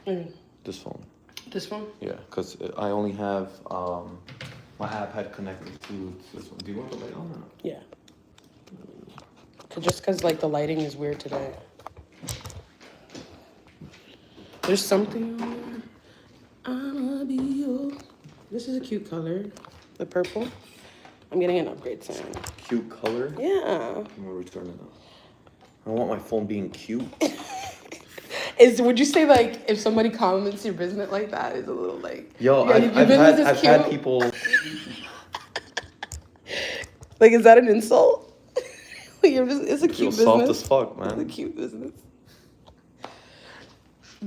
This phone. This one? Yeah, because I only have my iPad connected to this one. Do you want the light on? Yeah. Just because like the lighting is weird today. There's something on there. I'ma be your... This is a cute color. The purple. I'm getting an upgrade soon. Cute color? Yeah. I'm gonna return it now. I don't want my phone being cute. Would you say like if somebody comments your business like that is a little like Yo, yeah, I've had people like is that an insult? Like it's a cute business. Soft as fuck, man. It's a cute business.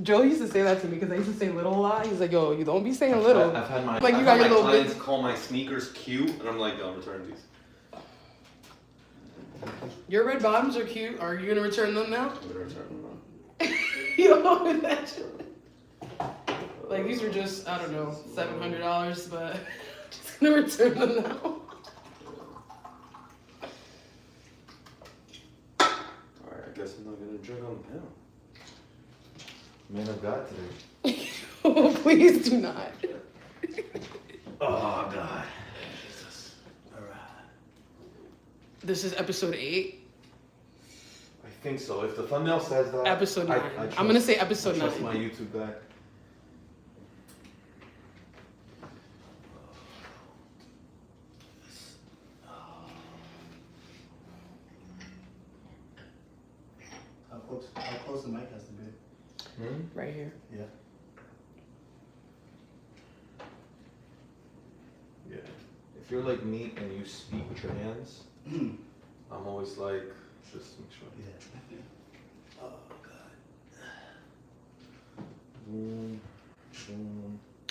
Joe used to say that to me because I used to say little a lot. He's like, yo, you don't be saying little. I've had my like you got your little clients call my sneakers cute, and I'm like, yo, I'm returning these. Your red bottoms are cute. Are you gonna return them now? I'm gonna return them now. You don't imagine. Like these were just, I don't know, $700, but I'm just gonna return them now. Alright, I guess I'm not gonna drink on the panel. Man of God today. Oh, please do not. Oh God. Jesus. Alright. This is episode 8. I think so. If the thumbnail says that. Episode 9. I trust, I'm gonna say episode 9. Trust my YouTube guy. How close the mic has to be? Right here. Yeah. Yeah. If you're like me and you speak with your hands, I'm always like, just make sure. Yeah. Oh God.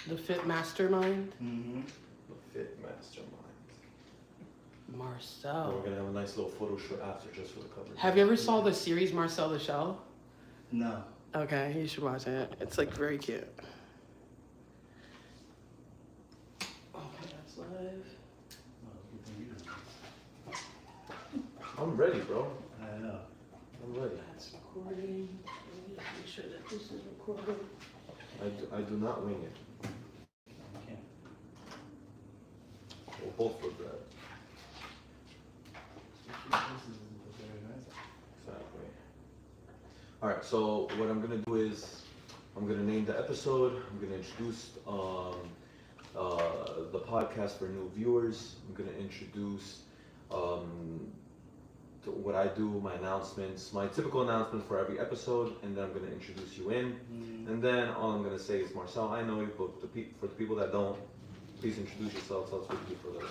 The Fit Mastermind. Mm-hmm. The Fit Mastermind. Marcel. We're gonna have a nice little photo shoot after just for the cover. Have you ever saw the series Marcel the Shell? No. Okay, you should watch it. It's like very cute. Oh, that's live. I'm ready, bro. I know. I'm ready. That's recording. Make sure that this is recording. I do not wing it. Okay. We'll both look good. Exactly. All right. So what I'm gonna do is I'm gonna name the episode. I'm gonna introduce the podcast for new viewers. I'm gonna introduce what I do, my announcements, my typical announcements for every episode, and then I'm gonna introduce you in. And then all I'm gonna say is, Marcel, I know you, but for the people that don't, please introduce yourself. Tell us what you do for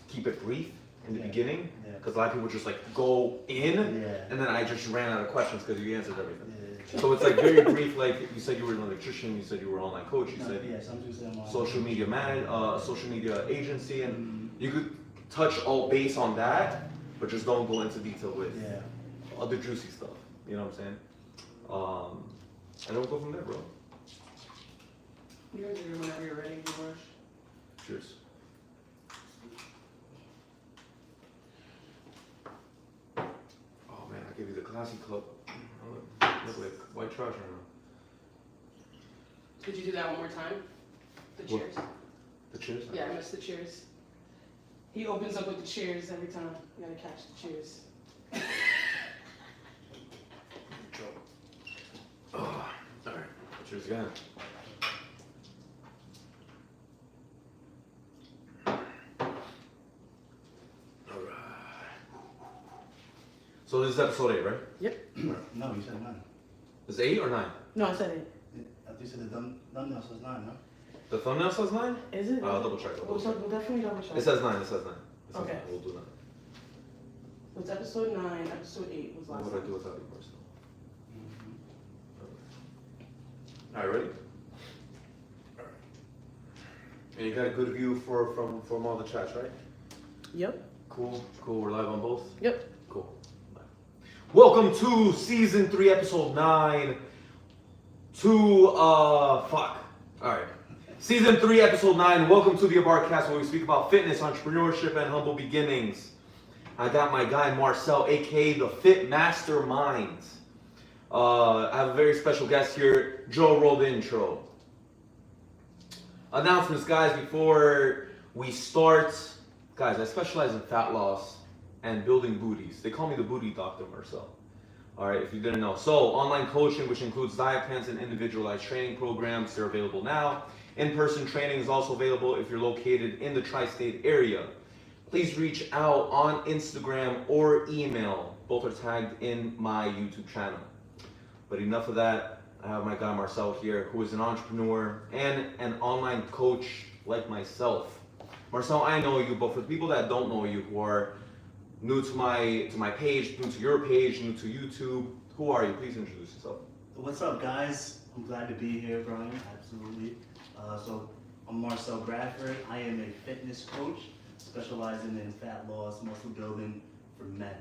keep it brief in the beginning, because a lot of people just like go in, and then I just ran out of questions because you answered everything. So it's like very brief. Like you said, you were an electrician. You said you were an online coach. You said social media social media agency, and you could touch all base on that, but just don't go into detail with other juicy stuff. You know what I'm saying? And then we'll go from there, bro. You guys are whenever you're ready, George. Cheers. Oh man, I gave you the classy club. Look like white trash right now. Could you do that one more time? The cheers. The cheers? Yeah, I missed the cheers. He opens up with the cheers every time. You gotta catch the cheers. Oh, alright. Cheers again. So this is episode 8, right? Yep. No, you said 9. Is it 8 or 9? No, I said 8. I think you said the thumbnail says 9, no? The thumbnail says 9? Is it? I'll double check. We'll definitely double check. It says 9. It says 9. Okay. 9. We'll do 9. So it's episode 9. Episode 8 was last What would I do without you, Marcel? Alright, ready? Alright. And you got a good view from all the chats, right? Yep. Cool. We're live on both? Yep. Cool. Welcome to season 3, episode 9. Alright. Season 3, episode 9. Welcome to the Abarca, where we speak about fitness, entrepreneurship, and humble beginnings. I got my guy Marcel, aka the Fit Mastermind. I have a very special guest here. Joe, roll the intro. Announcements, guys, before we start. Guys, I specialize in fat loss and building booties. They call me the booty doctor, Marcel. All right, if you didn't know. So, online coaching, which includes diet plans and individualized training programs, they're available now. In-person training is also available if you're located in the tri-state area. Please reach out on Instagram or email. Both are tagged in my YouTube channel. But enough of that. I have my guy Marcel here, who is an entrepreneur and an online coach like myself. Marcel, I know you, but for the people that don't know you, who are new to my page, new to your page, new to YouTube, who are you? Please introduce yourself. What's up, guys? I'm glad to be here, Brian. Absolutely. So I'm Marcel Bradford. I am a fitness coach specializing in fat loss, muscle building for men.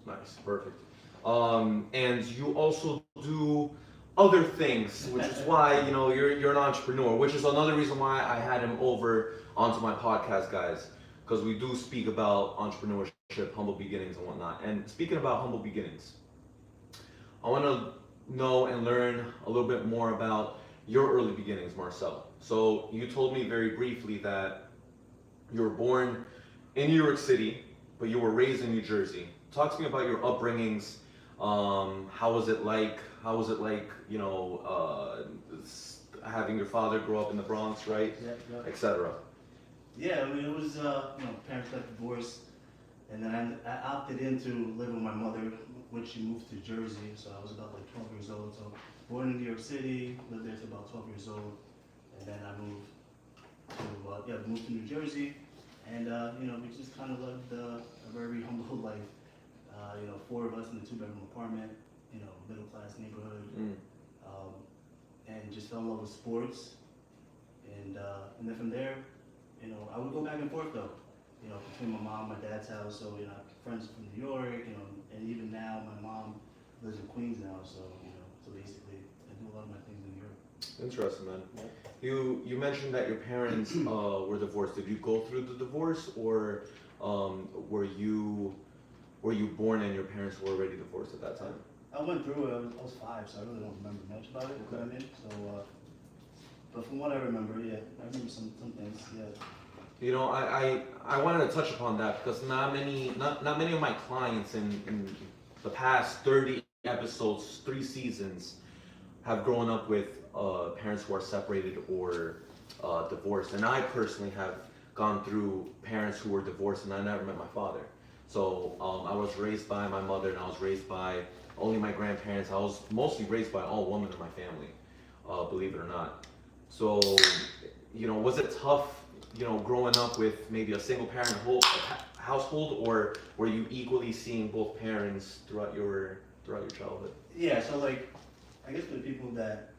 Nice, perfect. And you also do other things, which is why you're an entrepreneur, which is another reason why I had him over onto my podcast, guys, because we do speak about entrepreneurship, humble beginnings, and whatnot. And speaking about humble beginnings, I want to know and learn a little bit more about your early beginnings, Marcel. So you told me very briefly that you were born in New York City, but you were raised in New Jersey. Talk to me about your upbringings. How was it like? How was it like, having your father grow up in the Bronx, right? Yeah. Etc. Yeah, I mean, it was, parents got divorced, and then I opted into living with my mother when she moved to Jersey, so I was about like 12 years old. So born in New York City, lived there till about 12 years old, and then I moved to New Jersey, and we just kind of lived a very humble life. 4 of us in a 2-bedroom apartment, middle class neighborhood, and just fell in love with sports, and then from there, I would go back and forth though, between my mom, my dad's house. So I have friends from New York, and even now my mom lives in Queens now. So so basically I do a lot of my things in New York. Interesting, man. Yeah. You mentioned that your parents were divorced. Did you go through the divorce, or were you born and your parents were already divorced at that time? I went through it. I was 5, so I really don't remember much about it. You know what I mean? So, but from what I remember, yeah, I remember some things. Yeah. I wanted to touch upon that because not many of my clients in the past 30 episodes, 3 seasons, have grown up with parents who are separated or divorced. And I personally have gone through parents who were divorced, and I never met my father. So I was raised by my mother, and I was raised by only my grandparents. I was mostly raised by all women in my family, believe it or not. So, was it tough, growing up with maybe a single parent household, or were you equally seeing both parents throughout your childhood? Yeah. So like, I guess for the people that,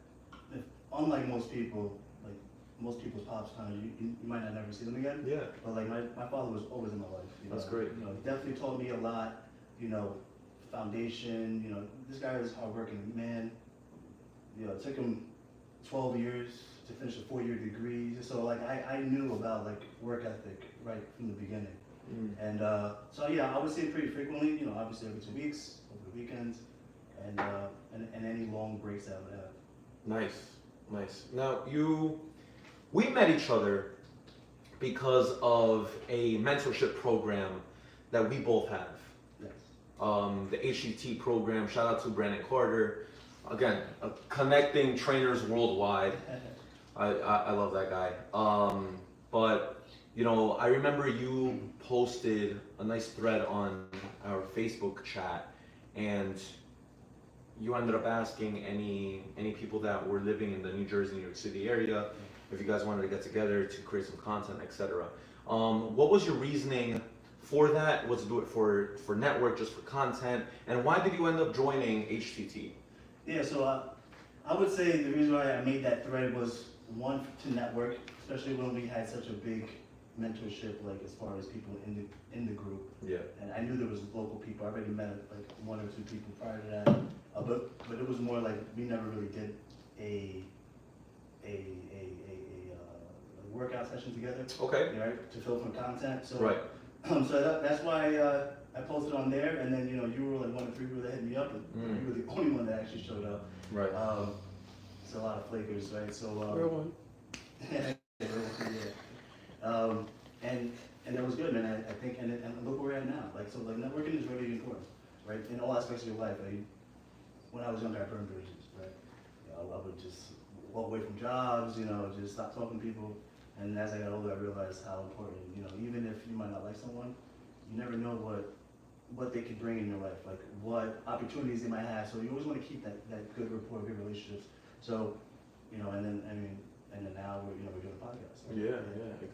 unlike most people, like most people's pops, kind of you might not never see them again. Yeah. But like my father was always in my life. That's great. He definitely taught me a lot. Foundation. This guy was hardworking man. It took him 12 years to finish a 4-year degree. So like I knew about like work ethic right from the beginning. And so yeah, I would see it pretty frequently. Obviously every 2 weeks, over the weekends, and any long breaks that I would have. Nice. Now we met each other because of a mentorship program that we both have. Yes. The HTT program. Shout out to Brandon Carter. Again, connecting trainers worldwide. I love that guy. But I remember you posted a nice thread on our Facebook chat, and you ended up asking any people that were living in the New Jersey, New York City area if you guys wanted to get together to create some content, etc. What was your reasoning for that? Was to do it for network, just for content, and why did you end up joining HTT? Yeah, so I would say the reason why I made that thread was, one, to network, especially when we had such a big mentorship, like as far as people in the group. Yeah. And I knew there was local people. I already met like 1 or 2 people prior to that. But it was more like we never really did a workout session together. Okay. Right, to film some content. So right. So that's why I posted on there, and then, you know, you were like one of 3 people that hit me up, and you were the only one that actually showed up. Right. It's a lot of flakers, right? So, Real one. And that was good, man. I think, and look where we're at now. Like, so, like, networking is really important, right? In all aspects of your life. When I was younger, I burned bridges, right? You know, I would just walk away from jobs, you know, just stop talking to people. And as I got older, I realized how important, you know, even if you might not like someone, you never know what they could bring in your life, like what opportunities they might have. So you always want to keep that good rapport, good relationships. So, you know, and then now we're doing a podcast. Right?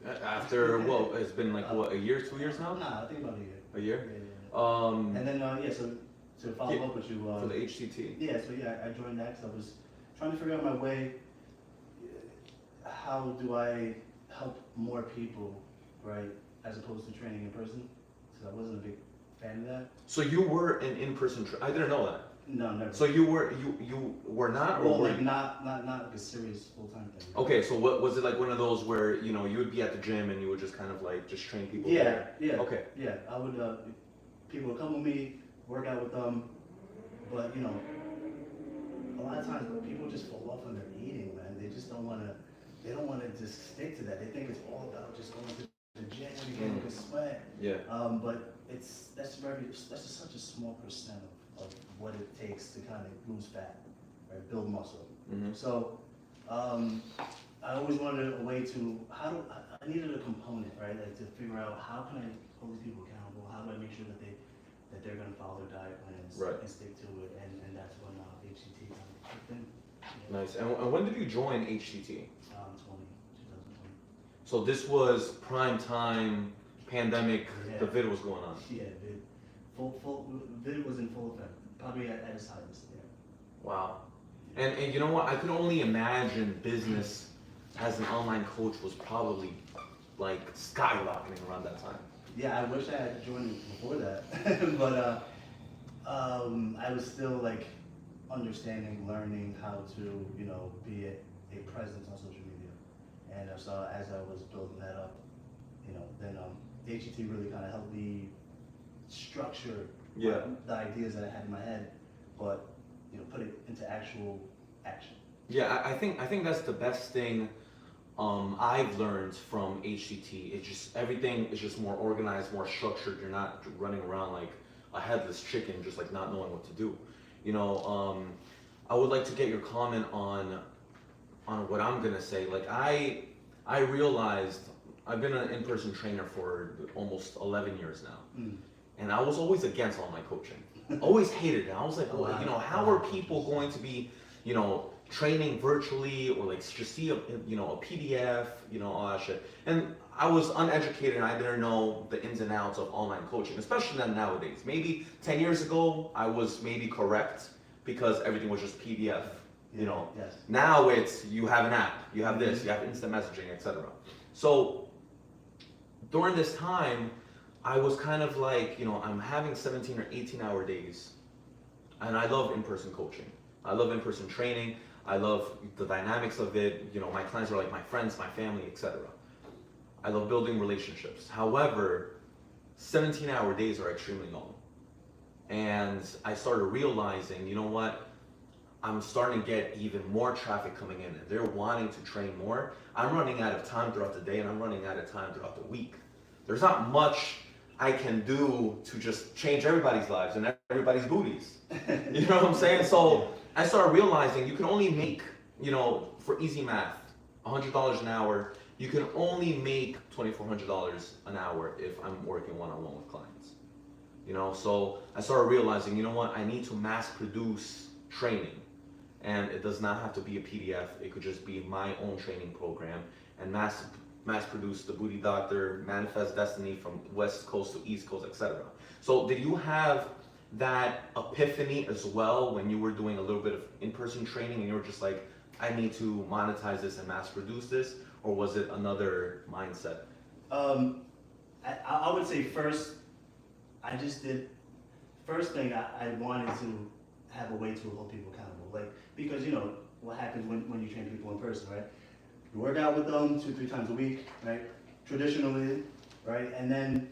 Yeah. After it's been like a year, 2 years now? Nah, I think about a year. A year? Yeah. And then so to follow up with you. For the HCT. Yeah. So I joined that because I was trying to figure out my way. How do I help more people, right, as opposed to training in person? Because I wasn't a big fan of that. So you were an in-person I didn't know that. No, never. So you were not, or well, were like you? not like a serious full-time thing. Okay, so what was it like? One of those where you would be at the gym and you would just kind of like just train people? Yeah. Okay. Yeah, I would. People would come with me, work out with them, but you know, a lot of times people just fall off on their eating, man. They just don't want to. They don't want to just stick to that. They think it's all about just going to the gym and getting a good sweat. Yeah. But that's just such a small percent of what it takes to kind of lose fat, right? Build muscle. Mm-hmm. So I always wanted a way to I needed a component, right? Like to figure out how can I hold these people accountable? How do I make sure that they're going to follow their diet plans and stick to it? And that's when HCT kind of kicked in. Yeah. Nice. And when did you join HCT? 2020. So this was prime time, pandemic. Yeah. The vid was going on. Yeah, vid was in full effect. Probably at its highest. Yeah. Wow. And you know what? I could only imagine business as an online coach was probably like skyrocketing around that time. Yeah, I wish I had joined before that, but I was still like understanding, learning how to be a presence on social media, and so as I was building that up, then HET really kind of helped me structure the ideas that I had in my head, but put it into actual action. Yeah, I think that's the best thing I've learned from HCT. It's just everything is just more organized, more structured. You're not running around like a headless chicken, just like not knowing what to do. I would like to get your comment on what I'm gonna say. Like I realized I've been an in-person trainer for almost 11 years now, and I was always against online coaching. Always hated it. I was like, well, how are people going to be, training virtually or like just see a PDF, all that shit. And I was uneducated and I didn't know the ins and outs of online coaching, especially then nowadays. Maybe 10 years ago, I was maybe correct because everything was just PDF, Yes. Now it's, you have an app, you have this, you have instant messaging, etc. So during this time, I was kind of like, I'm having 17 or 18 hour days and I love in-person coaching. I love in-person training. I love the dynamics of it. My clients are like my friends, my family, etc. I love building relationships. However, 17-hour days are extremely long. And I started realizing, you know what? I'm starting to get even more traffic coming in and they're wanting to train more. I'm running out of time throughout the day and I'm running out of time throughout the week. There's not much I can do to just change everybody's lives and everybody's booties. You know what I'm saying? So I started realizing you can only make, for easy math, $100 an hour. You can only make $2,400 an hour if I'm working one-on-one with clients. So I started realizing, you know what? I need to mass produce training. And it does not have to be a PDF. It could just be my own training program and mass produce the Booty Doctor, Manifest Destiny from West Coast to East Coast, etc. So did you have that epiphany as well when you were doing a little bit of in-person training and you were just like, I need to monetize this and mass produce this? Or was it another mindset? I would say first thing I wanted to have a way to hold people accountable. Like, because what happens when you train people in person, right? You work out with them 2-3 times a week, right? Traditionally, right? And then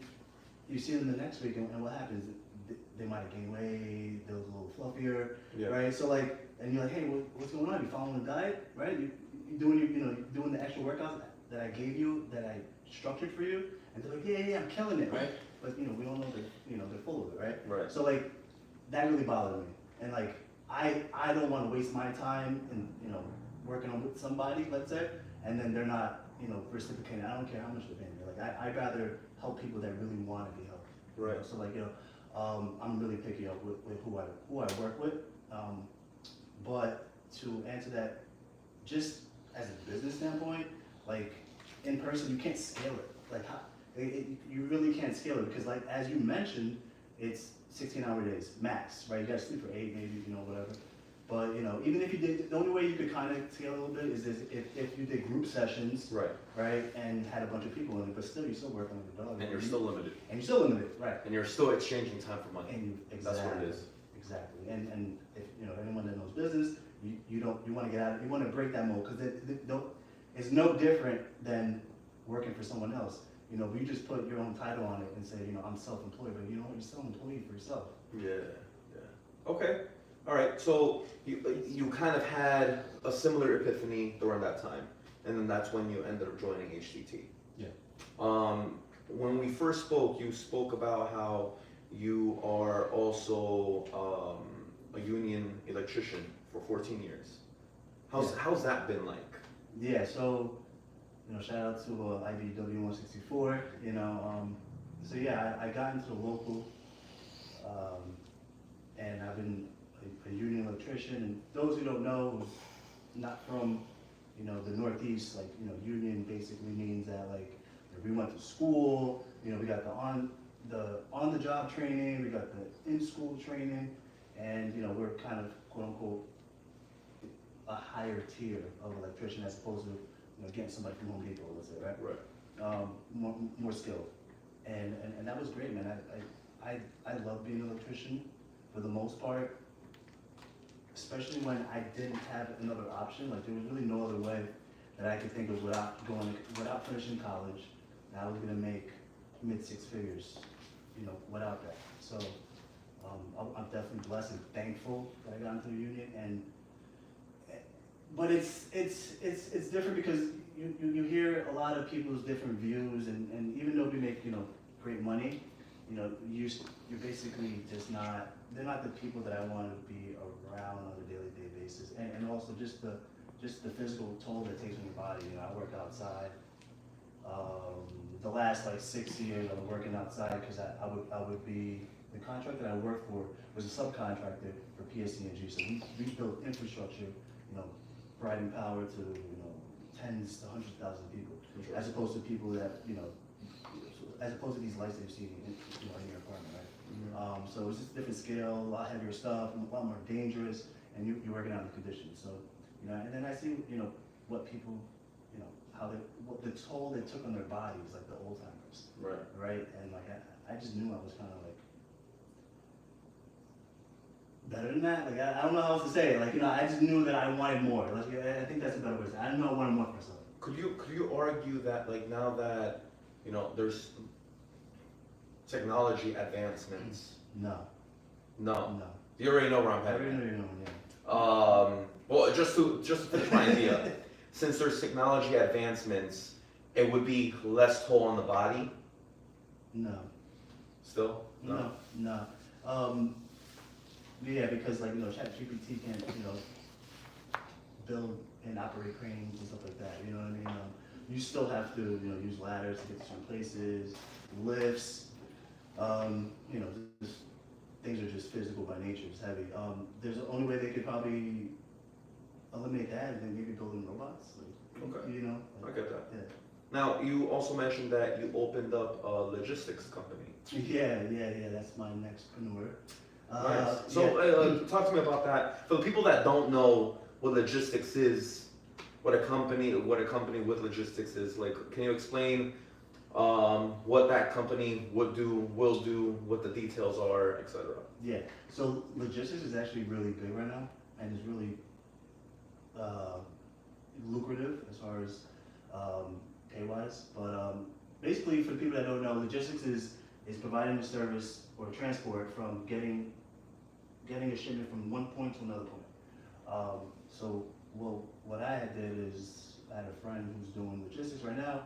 you see them the next week, and what happens? They might have gained weight, they're a little fluffier, Yeah. right? So like, and you're like, hey, what's going on? You following the diet, right? You doing you doing the extra workouts that I gave you, that I structured for you, and they're like, yeah, I'm killing it, right? But we all know that they're full of it, right? Right. So like, that really bothered me, and like, I don't want to waste my time in working on with somebody, let's say, and then they're not reciprocating. I don't care how much they're paying me. Like I'd rather help people that really want to be helped. Right. So like I'm really picky up with who I work with. But to answer that, just as a business standpoint, like in person, you can't scale it. Like you really can't scale it because like as you mentioned, it's 16-hour days max, right? You gotta sleep for 8, maybe whatever. But even if you did, the only way you could kind of scale a little bit is if you did group sessions, right, and had a bunch of people in it. But still, you're still working with the dog. And you're still limited. And you're still limited, right? And you're still exchanging time for money. And That's what it is. Exactly. And if anyone that knows business, you want to get out. You want to break that mold because it's no different than working for someone else. If you just put your own title on it and say, I'm self-employed, but you're still an employee for yourself. Yeah. Okay. All right. So you kind of had a similar epiphany during that time, and then that's when you ended up joining HTT. Yeah. When we first spoke, you spoke about how you are also a union electrician for 14 years. How's that been like? Yeah. So shout out to IBW 164. So yeah, I got into the local, and I've been a union electrician. And those who don't know, not from the Northeast, like union basically means that like we went to school. We got the on the job training, we got the in school training, and we're kind of quote unquote a higher tier of electrician as opposed to getting somebody from Home Depot, let's say, right? Right. More skilled, and that was great, man. I love being an electrician for the most part, especially when I didn't have another option. Like there was really no other way that I could think of without finishing college. That I was gonna make mid-6 figures, without that. So I'm definitely blessed and thankful that I got into the union. But it's different because you hear a lot of people's different views, and even though we make great money, you're basically just not. They're not the people that I want to be around on a daily basis, and also just the physical toll that it takes on your body. I work outside. The last 6 years I was working outside because I would be the contractor that I worked for was a subcontractor for PSE&G. So we built infrastructure, providing power to tens to hundreds of thousands of people, as opposed to people that as opposed to these lights that you see in your apartment, right? Mm-hmm. So it was just a different scale, a lot heavier stuff, a lot more dangerous, and you're working out in conditions. So and then I see what people what the toll they took on their bodies, like the old timers, right? And I just knew I was kind of better than that. I don't know how else to say it. I just knew that I wanted more. I think that's a better way to say it. I know I wanted more for myself. Could you argue that now that there's technology advancements? No. You already know where I'm I headed. already know, yeah. Well, just to finish my idea, since there's technology advancements, it would be less toll on the body. No. Still? No. Yeah, because ChatGPT can't build and operate cranes and stuff like that. You know what I mean? You still have to use ladders to get to certain places, lifts. Just, things are just physical by nature. It's heavy. There's the only way they could probably eliminate that, and then maybe building robots. Okay. I get that. Yeah. Now, you also mentioned that you opened up a logistics company. Yeah. That's my nextpreneur. Nice. So, talk to me about that. For the people that don't know what logistics is, what a company with logistics is, can you explain what that company would do, will do, what the details are, etc.? Yeah. So logistics is actually really big right now, and it's really lucrative as far as pay-wise. But basically, for the people that don't know, logistics is is providing a service or transport from getting a shipment from one point to another point. Well, what I did is I had a friend who's doing logistics right now,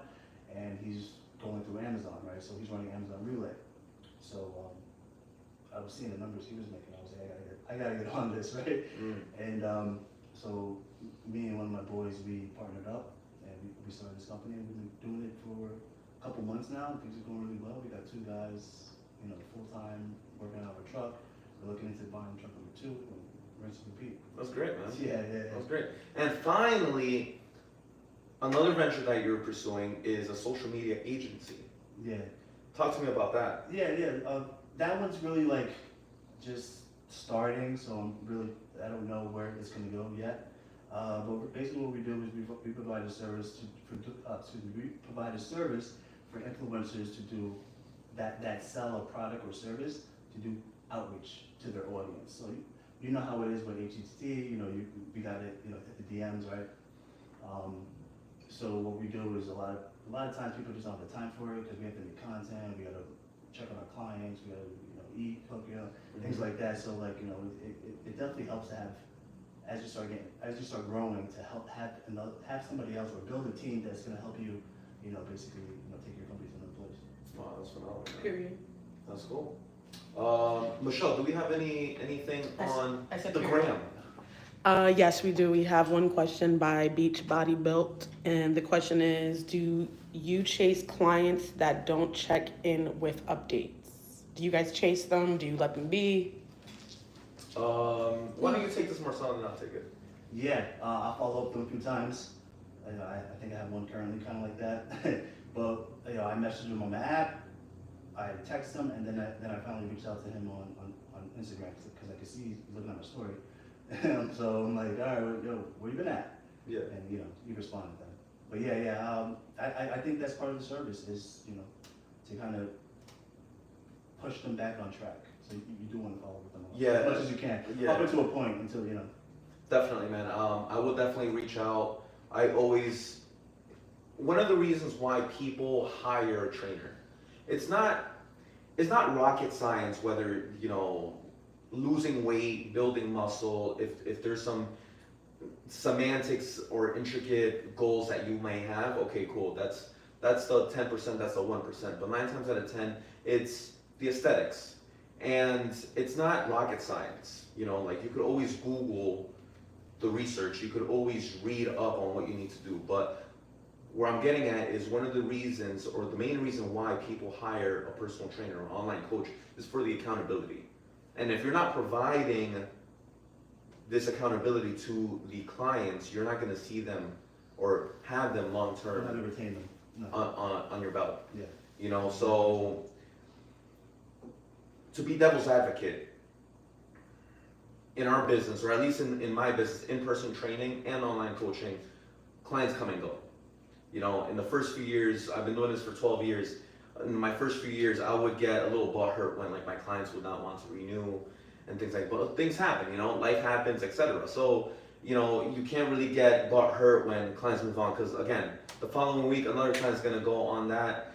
and he's going through Amazon, right? So he's running Amazon Relay. So I was seeing the numbers he was making. I was like, I gotta get on this, right? And so me and one of my boys, we partnered up, and we started this company, and we've been doing it for a couple months now. Things are going really well. We got 2 guys, full time working on our truck. We're looking into buying truck number 2 and rinse and repeat. That's great, man. Yeah. That's great. And finally, another venture that you're pursuing is a social media agency. Yeah. Talk to me about that. Yeah. That one's really like just starting, so I don't know where it's gonna go yet. But basically, what we do is we provide a service we provide a service for influencers to do that sell a product or service, to do outreach to their audience. So you know how it is with HTT. We got it. Hit the DMs, right? So what we do is a lot of times people just don't have the time for it because we have to make content. We got to check on our clients. We got to eat, cook, things like that. So it definitely helps to have, as you start growing, to help have somebody else or build a team that's going to help you, basically take your company to another place. Wow, that's phenomenal. Period. That's cool. Michelle, do we have anything on I said the period. gram? Yes, we do. We have one question by Beach Body Built, and the question is, do you chase clients that don't check in with updates? Do you guys chase them? Do you let them be? Why don't you take this, Marcel, and I'll take it. Yeah, I'll follow up with them a few times. I think I have one currently kind of like that. But I message him on the app, I text him, and then I finally reached out to him on Instagram because I could see he's looking at my story. So I'm like, all right, where you been at? Yeah. And he responded then. But I think that's part of the service is to kind of push them back on track. So you do want to follow with them as much as you can, up until a point until Definitely, man. I will definitely reach out. One of the reasons why people hire a trainer, it's not rocket science whether losing weight, building muscle, if there's some semantics or intricate goals that you may have, okay, cool, that's the 10%, that's the 1%, but 9 times out of 10 it's the aesthetics, and it's not rocket science. You could always Google the research, you could always read up on what you need to do, but where I'm getting at is one of the reasons, or the main reason why people hire a personal trainer or online coach is for the accountability. And if you're not providing this accountability to the clients, you're not going to see them or have them long term. Not to retain them. No. on your belt. Yeah. So to be devil's advocate, in our business, or at least in my business, in-person training and online coaching, clients come and go. In the first few years, I've been doing this for 12 years. In my first few years, I would get a little butthurt when my clients would not want to renew and things like that. But things happen, life happens, etc. So, you can't really get butthurt when clients move on, because again, the following week, another client's gonna go on that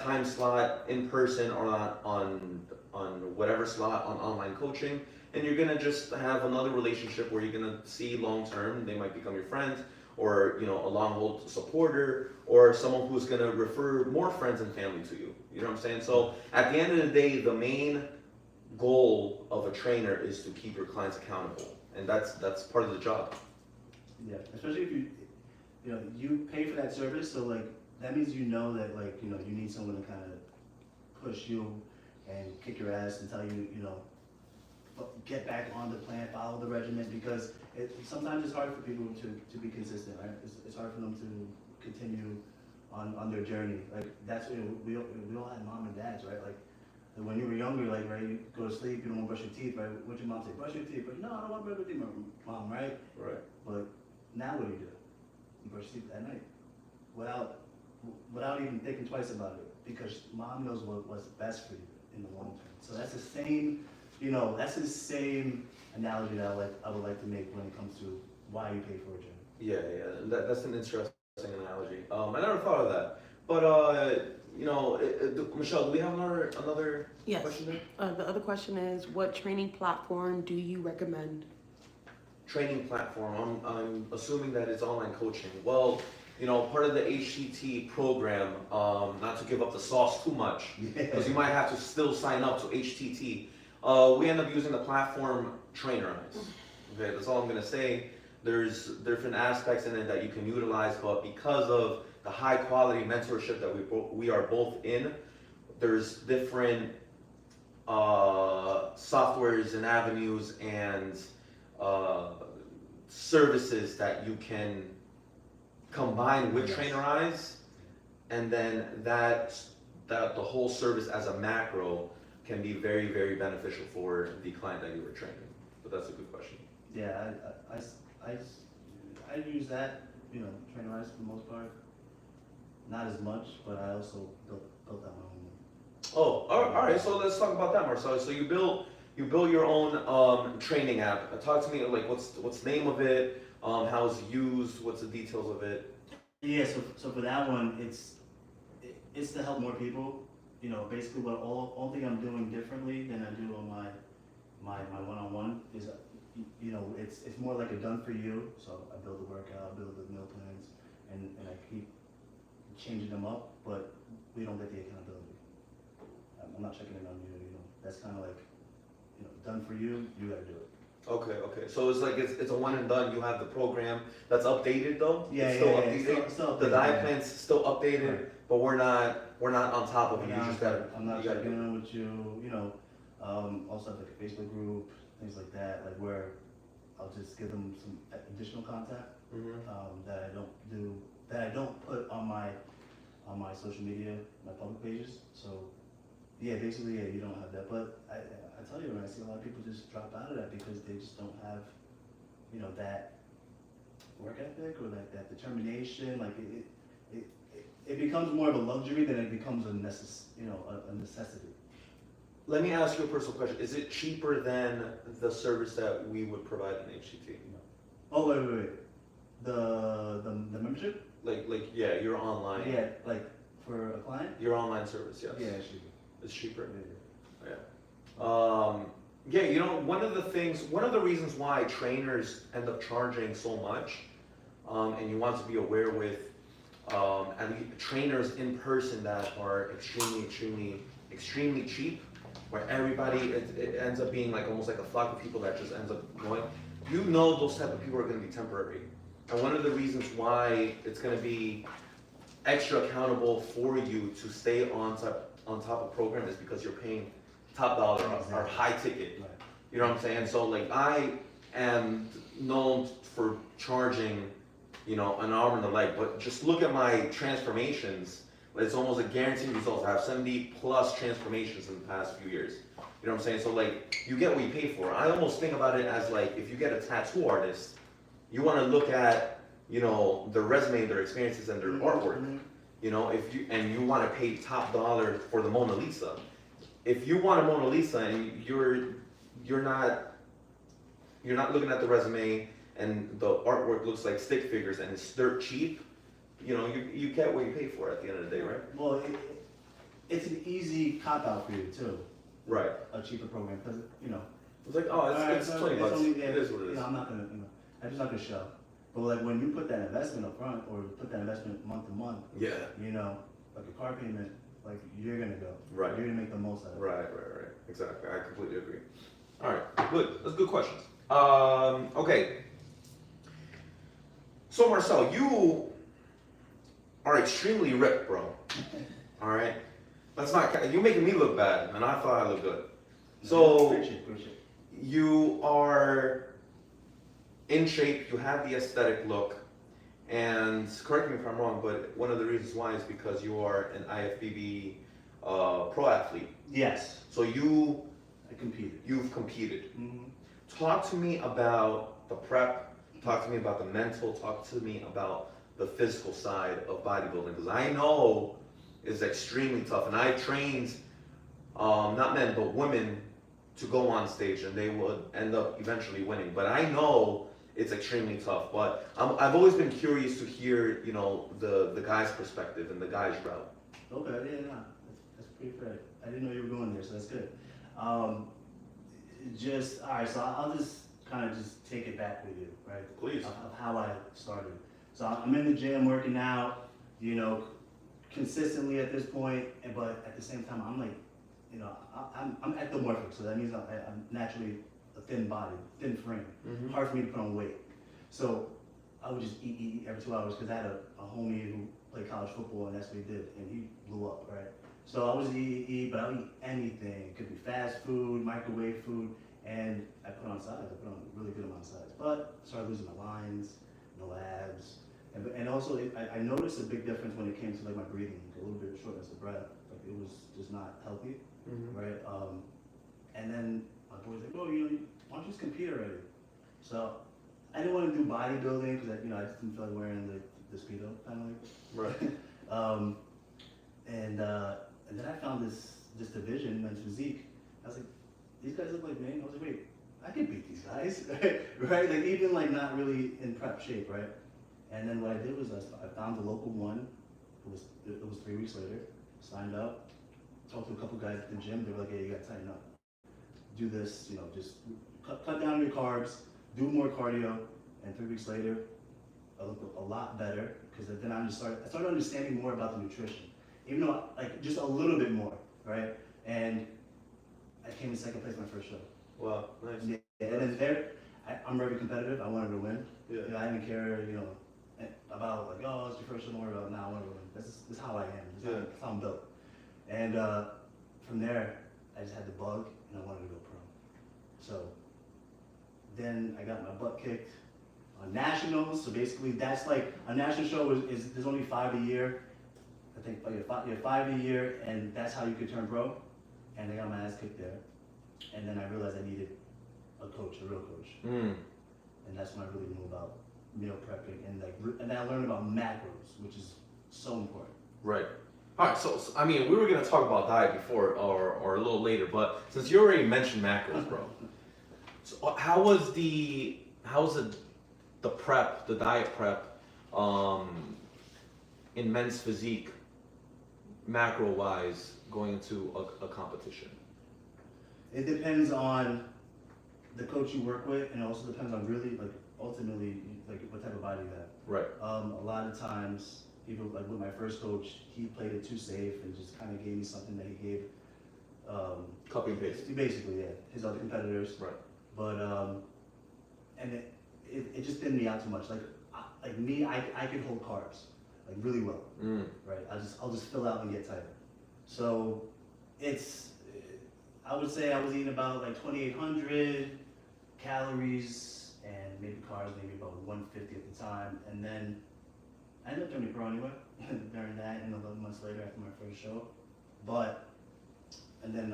time slot in person or on whatever slot on online coaching, and you're gonna just have another relationship where you're gonna see long term. They might become your friends, or a long-haul supporter, or someone who's going to refer more friends and family to you. You know what I'm saying? So at the end of the day, the main goal of a trainer is to keep your clients accountable, and that's part of the job. Yeah, especially if you pay for that service, so that means that you need someone to kind of push you and kick your ass and tell you get back on the plan, follow the regimen, because sometimes it's hard for people to be consistent, right? It's hard for them to continue on their journey. That's we all had mom and dads, right? When you were younger, right, you go to sleep, you don't want to brush your teeth, right? What'd your mom say? Brush your teeth. But no, I don't want to brush your teeth, mom, right? Right. But now what do? You brush your teeth at night without even thinking twice about it, because mom knows what's best for you in the long term. So that's the same. That's the same analogy that I would like to make when it comes to why you pay for a gym. Yeah, that's an interesting analogy. I never thought of that. But Michelle, do we have another Yes. question there? The other question is, what training platform do you recommend? Training platform, I'm assuming that it's online coaching. Well, part of the HTT program, not to give up the sauce too much, because you might have to still sign up to HTT. We end up using the platform Trainerize. Okay, that's all I'm gonna say. There's different aspects in it that you can utilize, but because of the high quality mentorship that we are both in, there's different softwares and avenues and services that you can combine with Trainerize, and then that the whole service as a macro can be very, very beneficial for the client that you were training. But that's a good question. Yeah, I use that, Trainerize for the most part. Not as much, but I also built that my own. Oh, all right. So let's talk about that, Marcel. So you built your own training app. Talk to me, like, what's the name of it? How it's used? What's the details of it? Yeah, so for that one, it's to help more people. Basically what all thing I'm doing differently than I do on my one-on-one is, it's more like a done for you. So I build the workout, build the meal plans, and I keep changing them up, but we don't get the accountability. I'm not checking in on you. That's kind of like, done for you. You gotta do it. Okay. So it's like it's a one and done. You have the program that's updated though. Yeah, it's still yeah. updated. It's still The updated, diet plan's still updated, Right. but we're not on top of it. You just gotta. I'm not you gotta checking do it. in with you. Also have like a Facebook group, things like that, like where I'll just give them some additional contact that I don't put on my social media, my public pages. So yeah, basically, yeah, you don't have that. But I tell you, when I see a lot of people just drop out of that because they just don't have, that work ethic or like that determination. Like it becomes more of a luxury than it becomes a necessity. Let me ask you a personal question. Is it cheaper than the service that we would provide in HTT? Oh wait. The membership? Like yeah, your online. Yeah, like for a client? Your online service, yes. Yeah, it should be. It's cheaper. Yeah. Yeah, one of the reasons why trainers end up charging so much, and you want to be aware with trainers in person that are extremely cheap, where everybody, it ends up being like almost like a flock of people that just ends up going. Those type of people are going to be temporary. And one of the reasons why it's going to be extra accountable for you to stay on top of program is because you're paying top dollar or high ticket. Right. You know what I'm saying? So like I am known for charging, an arm and a leg, but just look at my transformations. It's almost a guaranteed results. I have 70 plus transformations in the past few years. You know what I'm saying? So like you get what you pay for. I almost think about it as like if you get a tattoo artist, you want to look at, their resume, their experiences, and their artwork. If you want to pay top dollar for the Mona Lisa. If you want a Mona Lisa and you're not looking at the resume and the artwork looks like stick figures and it's dirt cheap, you get what you pay for at the end of the day, right? Well, it's an easy cop out for you too. Right. A cheaper program because It's like, it's $20. It is what it is. I'm just not gonna show. But like when you put that investment up front or put that investment month to month, Yeah. like a car payment, like you're gonna go. Right. You're gonna make the most out of it. Right. Exactly. I completely agree. All right, good. That's good questions. Okay. So Marcel, you are extremely ripped, bro. All right. You're making me look bad, and I thought I looked good. So Appreciate. you are in shape. You have the aesthetic look. And correct me if I'm wrong, but one of the reasons why is because you are an IFBB pro athlete. Yes. So I competed. you've competed. Mm-hmm. Talk to me about the prep. Talk to me about the mental. Talk to me about the physical side of bodybuilding, because I know it's extremely tough. And I trained, not men, but women to go on stage, and they would end up eventually winning. But I know it's extremely tough. But I've always been curious to hear, the guy's perspective and the guy's route. Okay, yeah, no, that's pretty fair. I didn't know you were going there, so that's good. Just, all right, so I'll just kind of just take it back with you, right? Please. Of how I started. So I'm in the gym working out, you know, consistently at this point, but at the same time, I'm like, you know, I'm ectomorphic, so that means I'm naturally a thin body, thin frame. Mm-hmm. Hard for me to put on weight. So I would just eat every 2 hours because I had a homie who played college football and that's what he did, and he blew up, right? So I was eat, but I would eat anything. It could be fast food, microwave food, and I put on size. I put on a really good amount of size, but I started losing my lines, no abs, and also I noticed a big difference when it came to like my breathing, a little bit of shortness of breath. Like it was just not healthy, right? And then my boy's like, "Oh, why don't you just compete already?" So I didn't want to do bodybuilding because I just didn't feel like wearing the speedo kind of like. Right. And then I found this division, men's physique. I was like, these guys look like me. I was like, wait, I can beat these guys, right? Like even like not really in prep shape, right? And then what I did was I found the local one. It was 3 weeks later. Signed up, talked to a couple guys at the gym. They were like, hey, you gotta tighten up. Do this, just cut down your carbs, do more cardio, and 3 weeks later, I looked a lot better because then I started understanding more about the nutrition, even though like just a little bit more, right? And I came in second place my first show. Wow, nice. Yeah, and then there, I'm very competitive. I wanted to win. Yeah. I didn't care, about like, oh, it's your first show, don't worry about it. Nah, I wanted to win. This is how I am. This is how I'm built. And from there, I just had the bug, and I wanted to go pro. So then I got my butt kicked on nationals. So basically, that's like a national show is there's only 5 a year. I think you have 5 a year, and that's how you could turn pro. And I got my ass kicked there. And then I realized I needed a coach, a real coach. And that's when I really knew about meal prepping and then I learned about macros, which is so important. Right. All right. So I mean, we were gonna talk about diet before or a little later, but since you already mentioned macros, bro, so how was the prep, the diet prep, in men's physique, macro wise, going into a competition? It depends on the coach you work with, and it also depends on really ultimately what type of body you have. Right. A lot of times, people like with my first coach, he played it too safe and just kind of gave me something that he gave. Copy and paste. Basically, yeah, his other competitors. Right. But and it just thinned me out too much. Like me, I could hold carbs like really well. Right. I'll just fill out and get tighter. So I would say I was eating about like 2,800 calories and maybe carbs maybe about 150 at the time, and then I ended up turning pro anyway during that, and 11 months later after my first show. And then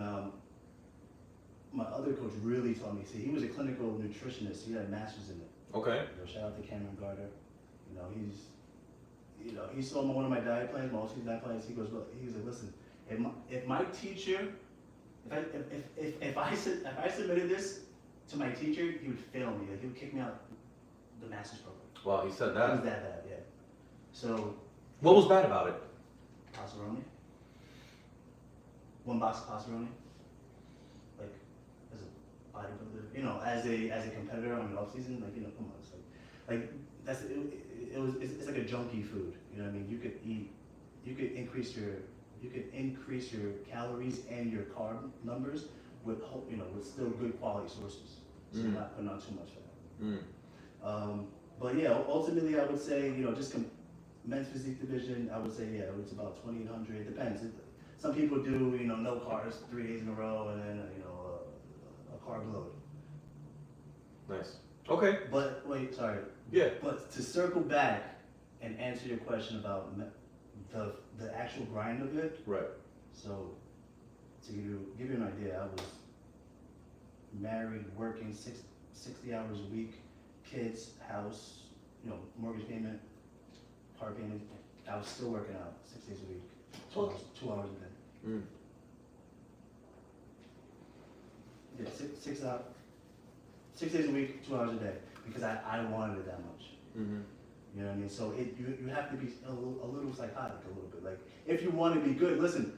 my other coach really taught me. See, he was a clinical nutritionist. He had a master's in it. Okay. Shout out to Cameron Gardner. He saw one of my diet plans, my all-season diet plans. He was like, listen, if my teacher, if I submitted this to my teacher, he would fail me. Like, he would kick me out the master's program. Wow, he said It that. was that bad, yeah. So. What was bad about it? Passeroni. 1 box of passeroni. Like, as a bodybuilder, as a competitor on the off season, come on, it's like a junky food. You know what I mean? You could increase your calories and your carb numbers with still good quality sources. So you're not putting on too much fat. But yeah, ultimately I would say, just men's physique division, I would say, yeah, it's about 2,800. It depends. Some people do, no carbs 3 days in a row and then, a carb load. Nice. Okay. But wait, sorry. Yeah. But to circle back and answer your question about the actual grind of it. Right. So to give you an idea, I was married, working 60 hours a week, kids, house, mortgage payment, car payment. I was still working out 6 days a week, 2 hours a day. Yeah, 6 days a week, 2 hours a day, because I wanted it that much. You know what I mean? So you have to be a little psychotic a little bit. Like, if you want to be good, listen,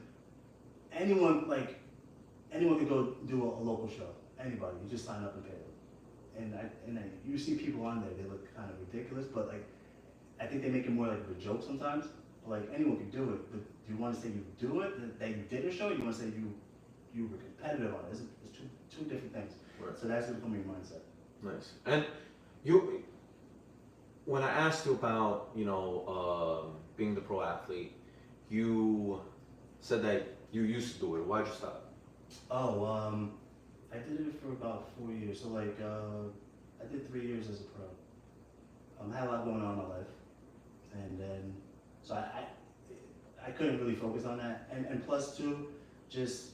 anyone can go do a local show. Anybody, you just sign up and pay them. And you see people on there, they look kind of ridiculous, but like, I think they make it more like a joke sometimes. Like, anyone can do it, but do you want to say you do it, that you did a show? You want to say you were competitive on it? It's two different things. Right. So that's becoming your mindset. Nice. And you, when I asked you about, being the pro athlete, you said that you used to do it. Why'd you stop? Oh, I did it for about 4 years. So like, I did 3 years as a pro. I had a lot going on in my life, and then so I couldn't really focus on that. And plus two, just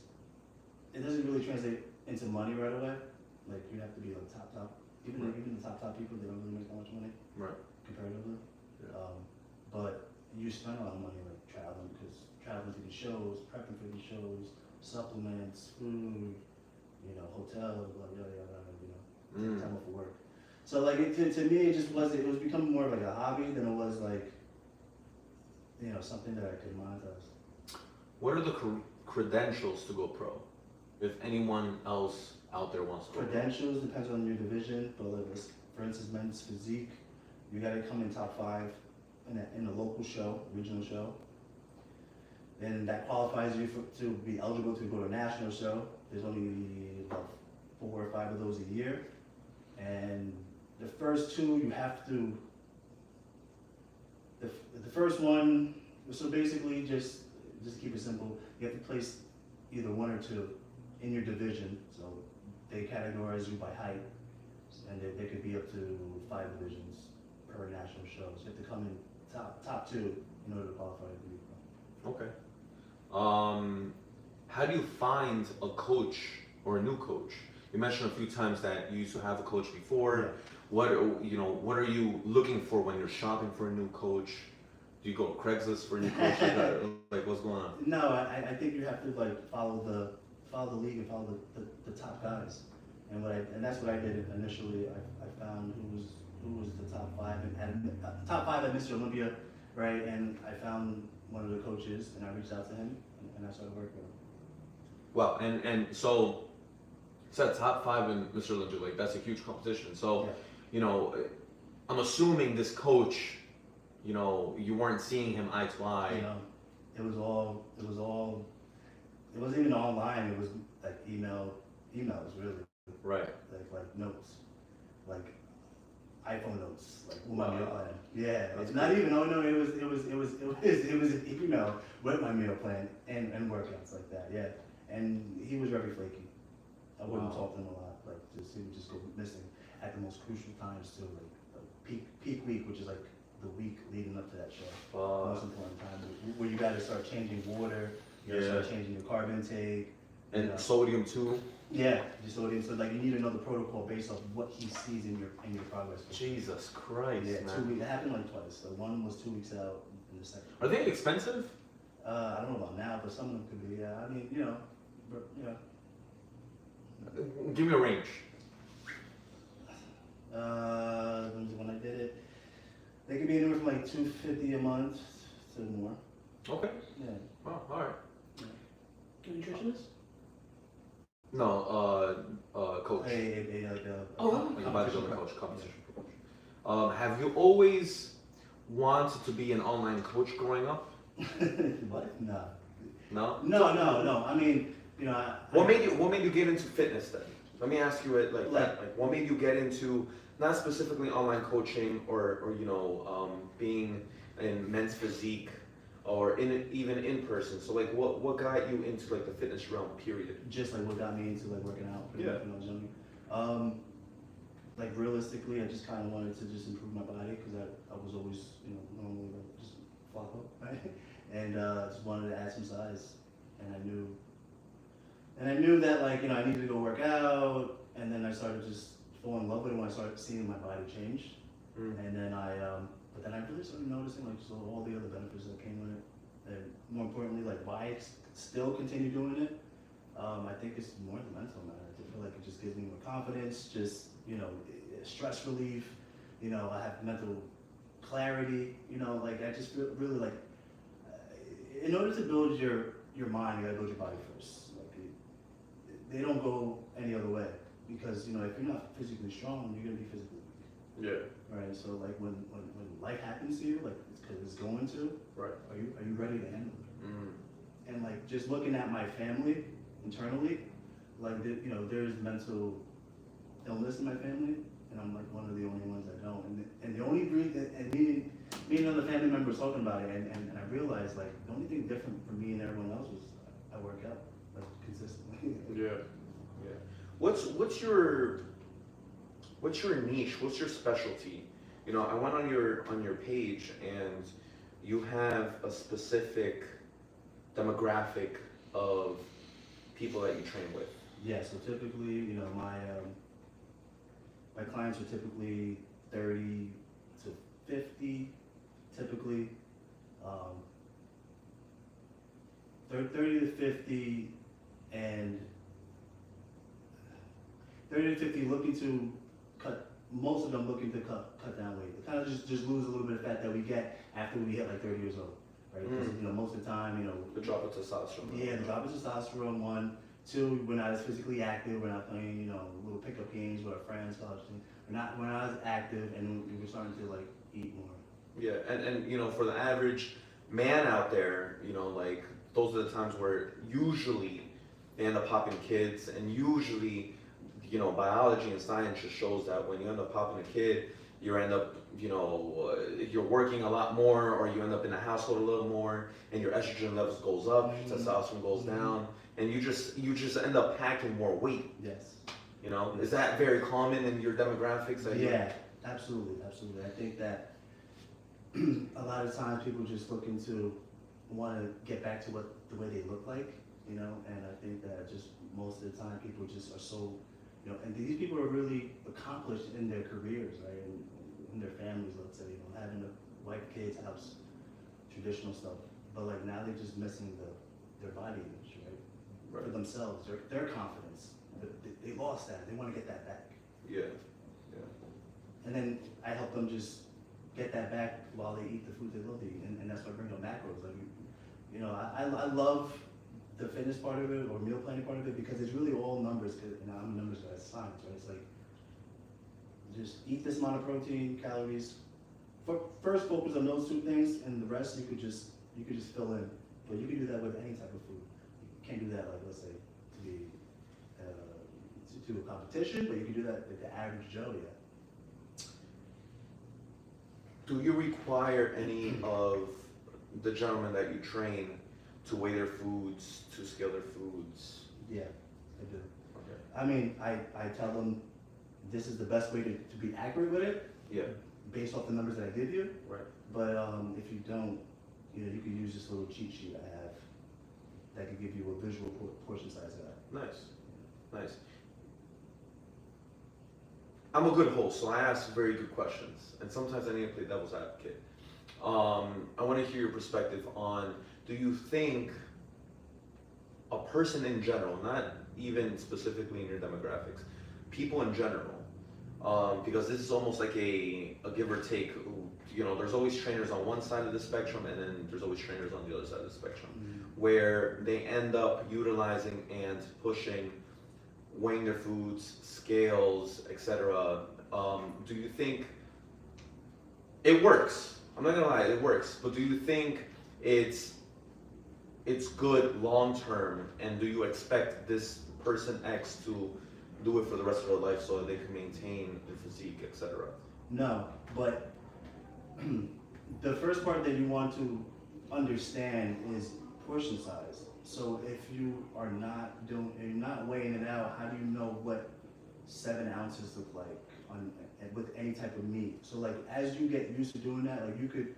it doesn't really translate into money right away. Like, you have to be like top. Even the top people, they don't really make that much money, Right. comparatively. Yeah. But you spend a lot of money like traveling, because traveling to these shows, prepping for these shows, supplements, food, hotels, blah blah blah, taking time off of work. So like, to me, it was becoming more of like a hobby than it was like, something that I could monetize. What are the credentials to go pro? If anyone else out there wants to go pro. Credentials depends on your division, but like, for instance, men's physique, you got to come in top 5 in a local show, regional show. Then that qualifies you to be eligible to go to a national show. There's only about 4 or 5 of those a year, and the first 2 you have to. The first one, so basically, just to keep it simple, you have to place either 1 or 2 in your division. So they categorize you by height, and they could be up to 5 divisions per national show. So you have to come in top 2 in order to qualify to be pro. Okay. How do you find a coach or a new coach? You mentioned a few times that you used to have a coach before. Yeah. What are you looking for when you're shopping for a new coach? Do you go to Craigslist for a new coach? Like, what's going on? No, I think you have to like follow the league and follow the top guys. And that's what I did initially. I found who was the top 5 and top 5 at Mr. Olympia, right? And I found one of the coaches, and I reached out to him, and I started working with him. Well, and so said top 5 in Mr. Olympia, like, that's a huge competition. So, Yeah. I'm assuming this coach, you weren't seeing him eye to eye. It wasn't even online. It was like emails really. Right. Like notes, like iPhone notes, like with my Wow. meal plan. Yeah, That's it's not even. Oh no, it was an email with my meal plan and workouts like that. Yeah, and he was very flaky. I wouldn't Wow. talk to him a lot. Like, he would just go missing at the most crucial times too, like peak week, which is like the week leading up to that show. The most important time where you got to start changing water, you got to start changing your carb intake, And sodium too. Yeah, just sodium. So like, you need to know the protocol based off what he sees in your progress. Jesus Christ, Yeah, man. 2 weeks. It happened like twice. So one was 2 weeks out, and the second. Are they expensive? I don't know about now, but some of them could be. Yeah, I mean, but, Give me a range. when I did it, they could be anywhere from like $250 a month to more. Okay. Yeah. Wow. All right. Nutritionist? No, coach. Like Like a bodybuilding competition coach, competition coach. Have you always wanted to be an online coach growing up? What? No. No. No. I mean, What made you get into fitness then? Let me ask you it like that. Like, what made you get into not specifically online coaching or being in men's physique or even in person? So like, what got you into like the fitness realm? Period. Just like what got me into like working out pretty Yeah. much when I was younger. Like, realistically, I just kind of wanted to just improve my body, because I was always normally like just flop up, right? And just wanted to add some size, and I knew that like I needed to go work out, and then I started just falling in love with it when I started seeing my body change. And then but then I really started noticing like just all the other benefits that came with it, and more importantly, like why I still continue doing it. I think it's more the mental matter. I feel like it just gives me more confidence, just stress relief. I have mental clarity. You know, like I just feel really like, in order to build your mind, you gotta build your body first. Like they don't go any other way, because you know, if you're not physically strong, you're gonna be physically weak. Yeah. Right. So like when life happens to you, like because it's going to. Right. Are you ready to handle it? Mm. And like just looking at my family internally, like you know, there's mental illness in my family, and I'm like one of the only ones that don't. And the only reason, and me and other family members talking about it, and I realized like the only thing different from me and everyone else was I work out like consistently. Yeah. Yeah. What's your niche? What's your specialty? You know, I went on your page, and you have a specific demographic of people that you train with. Yeah. So typically, you know, my clients are typically 30 to 50, typically. 30 to 50 and 30 to 50 looking to cut, most of them looking to cut down weight. Kind of just lose a little bit of fat that we get after we hit like 30 years old, right? Because, you know, most of the time, you know. The drop of testosterone. Yeah, the drop of testosterone, one. Two, we're not as physically active. We're not playing, you know, little pickup games with our friends, college things. We're not as active, and we're starting to like eat more. Yeah, and you know, for the average man out there, you know, like those are the times where usually they end up popping kids, and usually, you know, biology and science just shows that when you end up popping a kid, you end up, you know, you're working a lot more, or you end up in the household a little more, and your estrogen levels goes up, testosterone goes down, and you just end up packing more weight. Yes. You know, is that very common in your demographics? Yeah, absolutely. I think that a lot of times people just looking to want to get back to the way they look like, you know, and I think that just most of the time people just are so, you know, and these people are really accomplished in their careers, right, and in their families, let's say, you know, having a wife, kids, house, traditional stuff, but like now they're just missing their body image, right, for themselves, their confidence. They lost that. They want to get that back. Yeah. And then I help them just get that back while they eat the food they love to eat, and that's why I bring up macros. Like, you know, I love the fitness part of it or meal planning part of it because it's really all numbers. Cause you know, I'm a numbers guy, it's science, right? It's like just eat this amount of protein, calories. First focus on those two things, and the rest you could just fill in. But you can do that with any type of food. You can't do that like, let's say, to be to a competition, but you can do that with the average Joe, yeah. Do you require any of the gentlemen that you train to weigh their foods, to scale their foods? Yeah, I do. Okay. I mean, I tell them this is the best way to be accurate with it. Yeah. Based off the numbers that I give you. Right. But if you don't, you know, you can use this little cheat sheet I have that could give you a visual portion size of that. Nice. I'm a good host, so I ask very good questions, and sometimes I need to play devil's advocate. I want to hear your perspective on, do you think a person in general, not even specifically in your demographics, people in general, because this is almost like a give or take, you know, there's always trainers on one side of the spectrum, and then there's always trainers on the other side of the spectrum, where they end up utilizing and pushing weighing their foods, scales, etc. Do you think it works? I'm not gonna lie, it works. But do you think it's good long term? And do you expect this person X to do it for the rest of their life so that they can maintain their physique, etc.? No, but the first part that you want to understand is portion size. So if you are not you're not weighing it out, how do you know what 7 ounces look like with any type of meat? So like as you get used to doing that, like you could,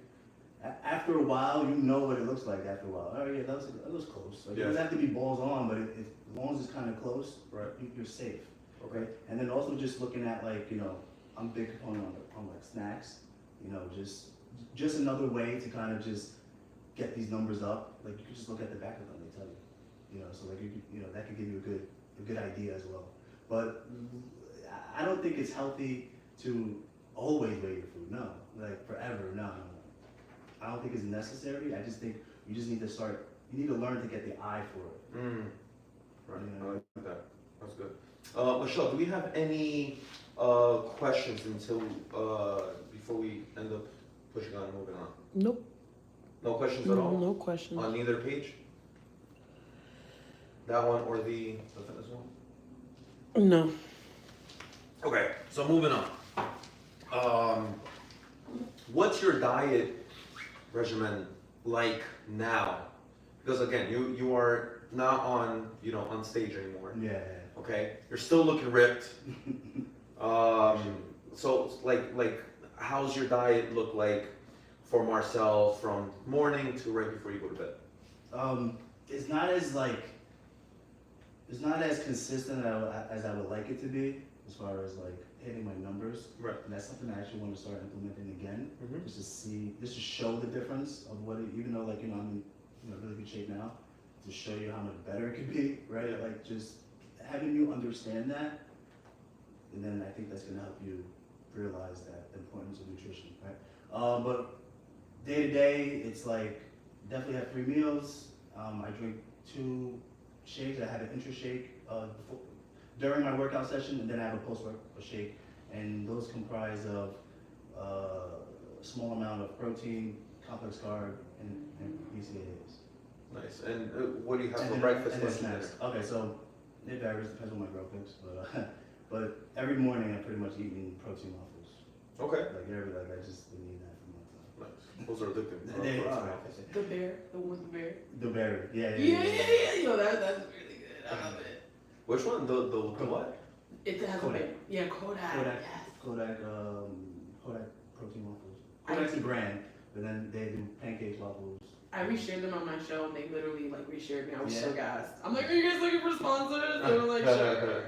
after a while, you know what it looks like after a while. Oh yeah, that looks close. Like, it doesn't have to be balls on, but as long as it's kind of close, right, you're safe. Okay. And then also just looking at like, you know, I'm a big component on like snacks. You know, just another way to kind of just get these numbers up. Like you could just look at the back of them. They tell you. You know, so like you know that could give you a good idea as well. But I don't think it's healthy to always weigh your food. No, like forever. No. I don't think it's necessary. I just think you just need to start. You need to learn to get the eye for it. Right. You I know? like that. That's good. Michelle, do we have any questions until before we end up pushing on and moving on? Nope. No questions at all? No questions. On either page? That one or the fitness one? No. Okay, so moving on. What's your diet regimen like now? Because again, you are not on on stage anymore. Yeah. Okay, you're still looking ripped. So like, how's your diet look like for Marcel from morning to right before you go to bed? It's not as consistent as I would like it to be, as far as like hitting my numbers. Right. And that's something I actually want to start implementing again, Mhm. just to show the difference of what even though like I'm in really good shape now, to show you how much better it could be, right? Yeah. Like just having you understand that, and then I think that's gonna help you realize that the importance of nutrition, right? But day to day, it's like definitely have 3 meals. I drink 2 shakes. I have an intra shake during my workout session, and then I have a post-work shake, and those comprise of a small amount of protein, complex carb, and BCAAs. Nice. And what do you have And for then- breakfast, and then lunch, and snacks. dinner? Okay, so it varies, depends on my girl picks, but every morning I'm pretty much eating protein waffles. Okay. Like I just been eating that for months. Nice. Those are addictive. They Protein are. waffles. The bear, the one with the bear. The berry, yeah. Yo, that's really good. I love it. Which one? The what? It has a Kodak. bear. Yeah, Kodak. Kodak. Yes. Kodak protein waffles. Kodak's a brand, but then they do pancakes, waffles. I reshared them on my show, and they literally like reshared me. I was so Yeah. gassed. I'm like, are you guys looking for sponsors? They were like, sure.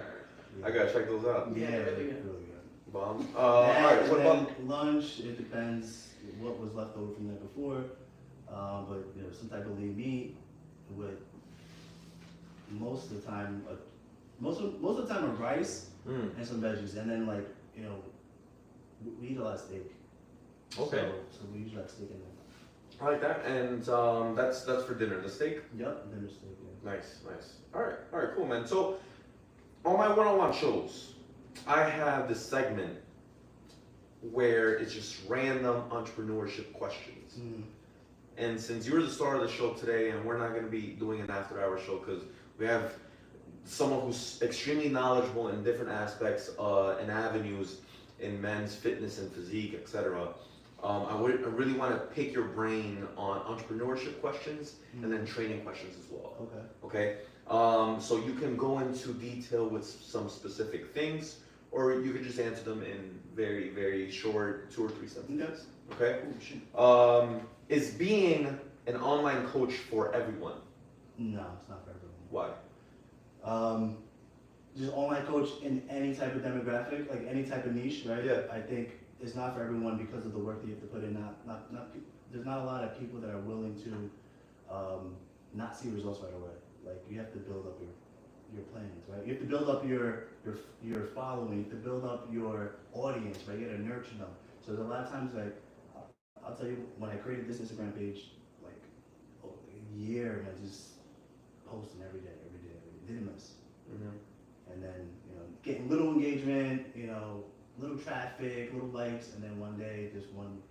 I gotta check those out. Yeah, really really good. good. Bomb. That, Alright, and what then about lunch? It depends what was left over from the night before, but some type of lean meat with most of the time a rice and some veggies, and then we eat a lot of steak. Okay. So we usually have steak in there. I like that, and that's for dinner. The steak. Yep, dinner steak. Yeah. Nice. All right, cool, man. So on my one-on-one shows, I have this segment where it's just random entrepreneurship questions. And since you're the star of the show today, and we're not going to be doing an after-hour show because we have someone who's extremely knowledgeable in different aspects and avenues in men's fitness and physique, etc. I really want to pick your brain on entrepreneurship questions and then training questions as well. Okay. So you can go into detail with some specific things, or you can just answer them in very, very short 2 or 3 sentences. Okay. Ooh, shoot. Is being an online coach for everyone? No, it's not for everyone. Why? Just online coach in any type of demographic, like any type of niche, right? Yeah. I think it's not for everyone because of the work that you have to put in. There's not a lot of people that are willing to not see results right away. Like you have to build up your plans, right? You have to build up your following. You have to build up your audience, right? You got to nurture them. So there's a lot of times, like I'll tell you, when I created this Instagram page, like a year, I just posting every day, didn't miss. And then getting little engagement, little traffic, little likes, and then one day just one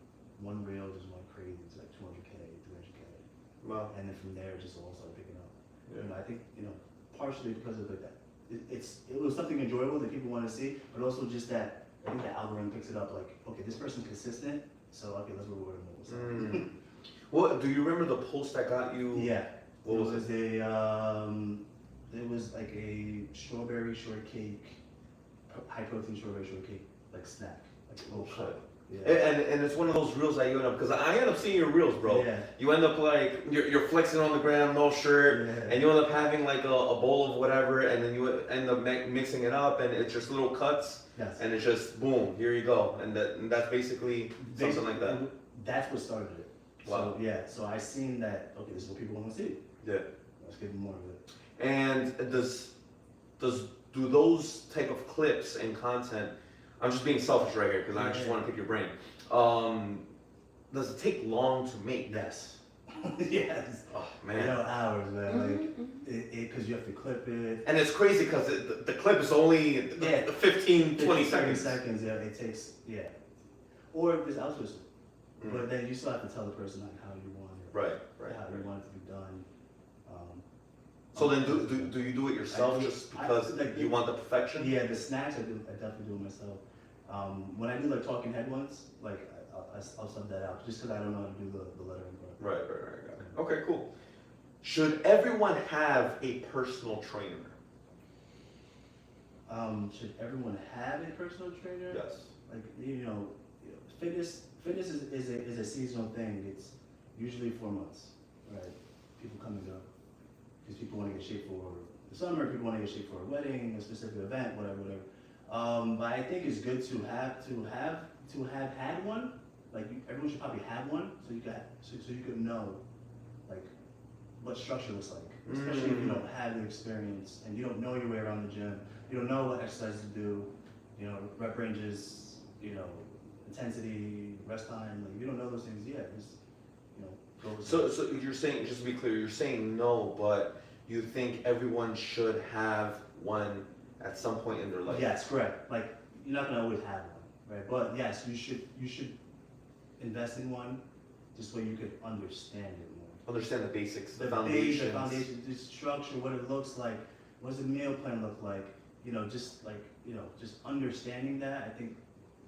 reel just went crazy. It's like 200K, 300K. Wow. And then from there it just all started picking up. Yeah. I think partially because of that. It was something enjoyable that people want to see, but also just that I think the algorithm picks it up like, okay, this person's consistent, so okay, let's reward them. Well, do you remember the post that got you? Yeah. What was it? It was like a strawberry shortcake, high protein strawberry shortcake, like snack, like a little cup. Yeah. And it's one of those reels that you end up, because I end up seeing your reels, bro. Yeah. You end up like, you're flexing on the ground, no shirt, Yeah. and you end up having like a bowl of whatever, and then you end up mixing it up, and it's just little cuts, Yes. and it's just boom, here you go. And that's basically something like that. That's what started it. Wow. So I seen that, okay, this is what people want to see. Yeah. Let's give them more of it. And do those type of clips and content I'm just being selfish right here because I just want to pick your brain. Does it take long to make? Yes. Yes. Oh man. You know, hours, man. Like, because you have to clip it. And it's crazy because the clip is only 15, 20 seconds. Yeah, it takes, Or there's outsourcing. But then you still have to tell the person like how you want it. Right. How you want it to be done. So then do you do it yourself just because you want the perfection? Yeah, the snacks I definitely do it myself. When I do like talking head ones, like I'll sub that out just because I don't know how to do the lettering part. Right. Got it. Okay, cool. Should everyone have a personal trainer? Should everyone have a personal trainer? Yes. Like fitness is a seasonal thing. It's usually 4 months, right? People come and go because people want to get shape for the summer. People want to get shape for a wedding, a specific event, whatever. But I think it's good to have had one. Like everyone should probably have one, so you could know, like, what structure looks like. Especially if you don't have the experience and you don't know your way around the gym. You don't know what exercises to do. Rep ranges. Intensity, rest time. Like you don't know those things yet. Just go with it. So you're saying, just to be clear, you're saying no, but you think everyone should have one at some point in their life? Yes, correct. Like you're not gonna always have one, right? But yes, you should invest in one, just so you could understand it more. Understand the basics, the foundation, foundations. the structure, what it looks like, what does the meal plan look like? Just understanding that. I think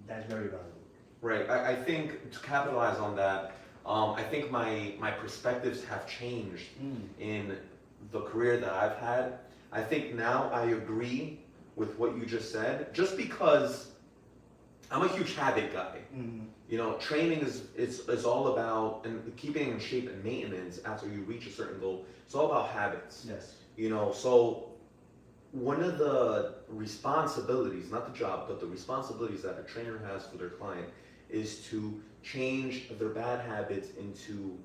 that's very valuable. Right. I think to capitalize on that, I think my perspectives have changed in the career that I've had. I think now I agree with what you just said, just because I'm a huge habit guy. Training is all about and keeping in shape and maintenance after you reach a certain goal. It's all about habits. Yes. So one of the responsibilities, not the job, but the responsibilities that a trainer has for their client is to change their bad habits into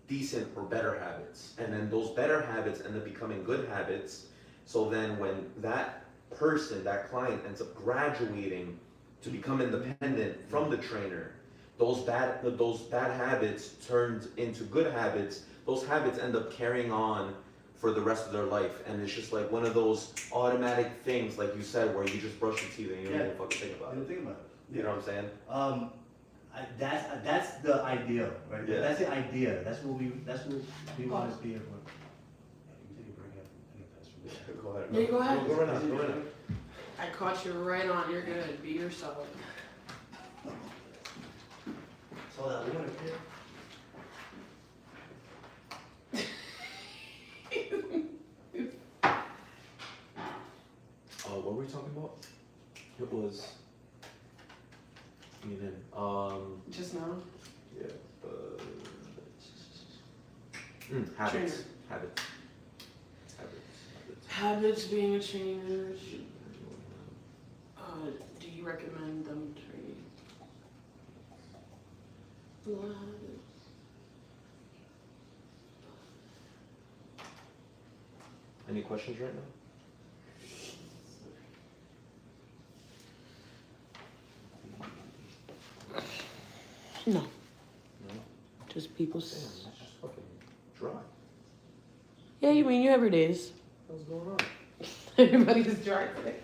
decent or better habits. And then those better habits end up becoming good habits. So then when that person, that client ends up graduating to become independent from the trainer, those bad habits turned into good habits. Those habits end up carrying on for the rest of their life, and it's just like one of those automatic things, like you said, where you just brush your teeth and you don't even fucking think about it. You don't think about it. You know what I'm saying? That's the ideal, right? Yeah. That's the idea. That's what we want to be here for. You can take a break. I get past from there. Go ahead. Yeah, go ahead. Go right now. I caught you right on. You're good. Be yourself. So that we want to hear. What were we talking about? It was Just now. Yeah. Habits. Habits being a trainer. Do you recommend them training? Any questions right now? No. No? Just people. Damn, it's just fucking dry. Yeah, you mean you every days. What's going on? Everybody's dry today.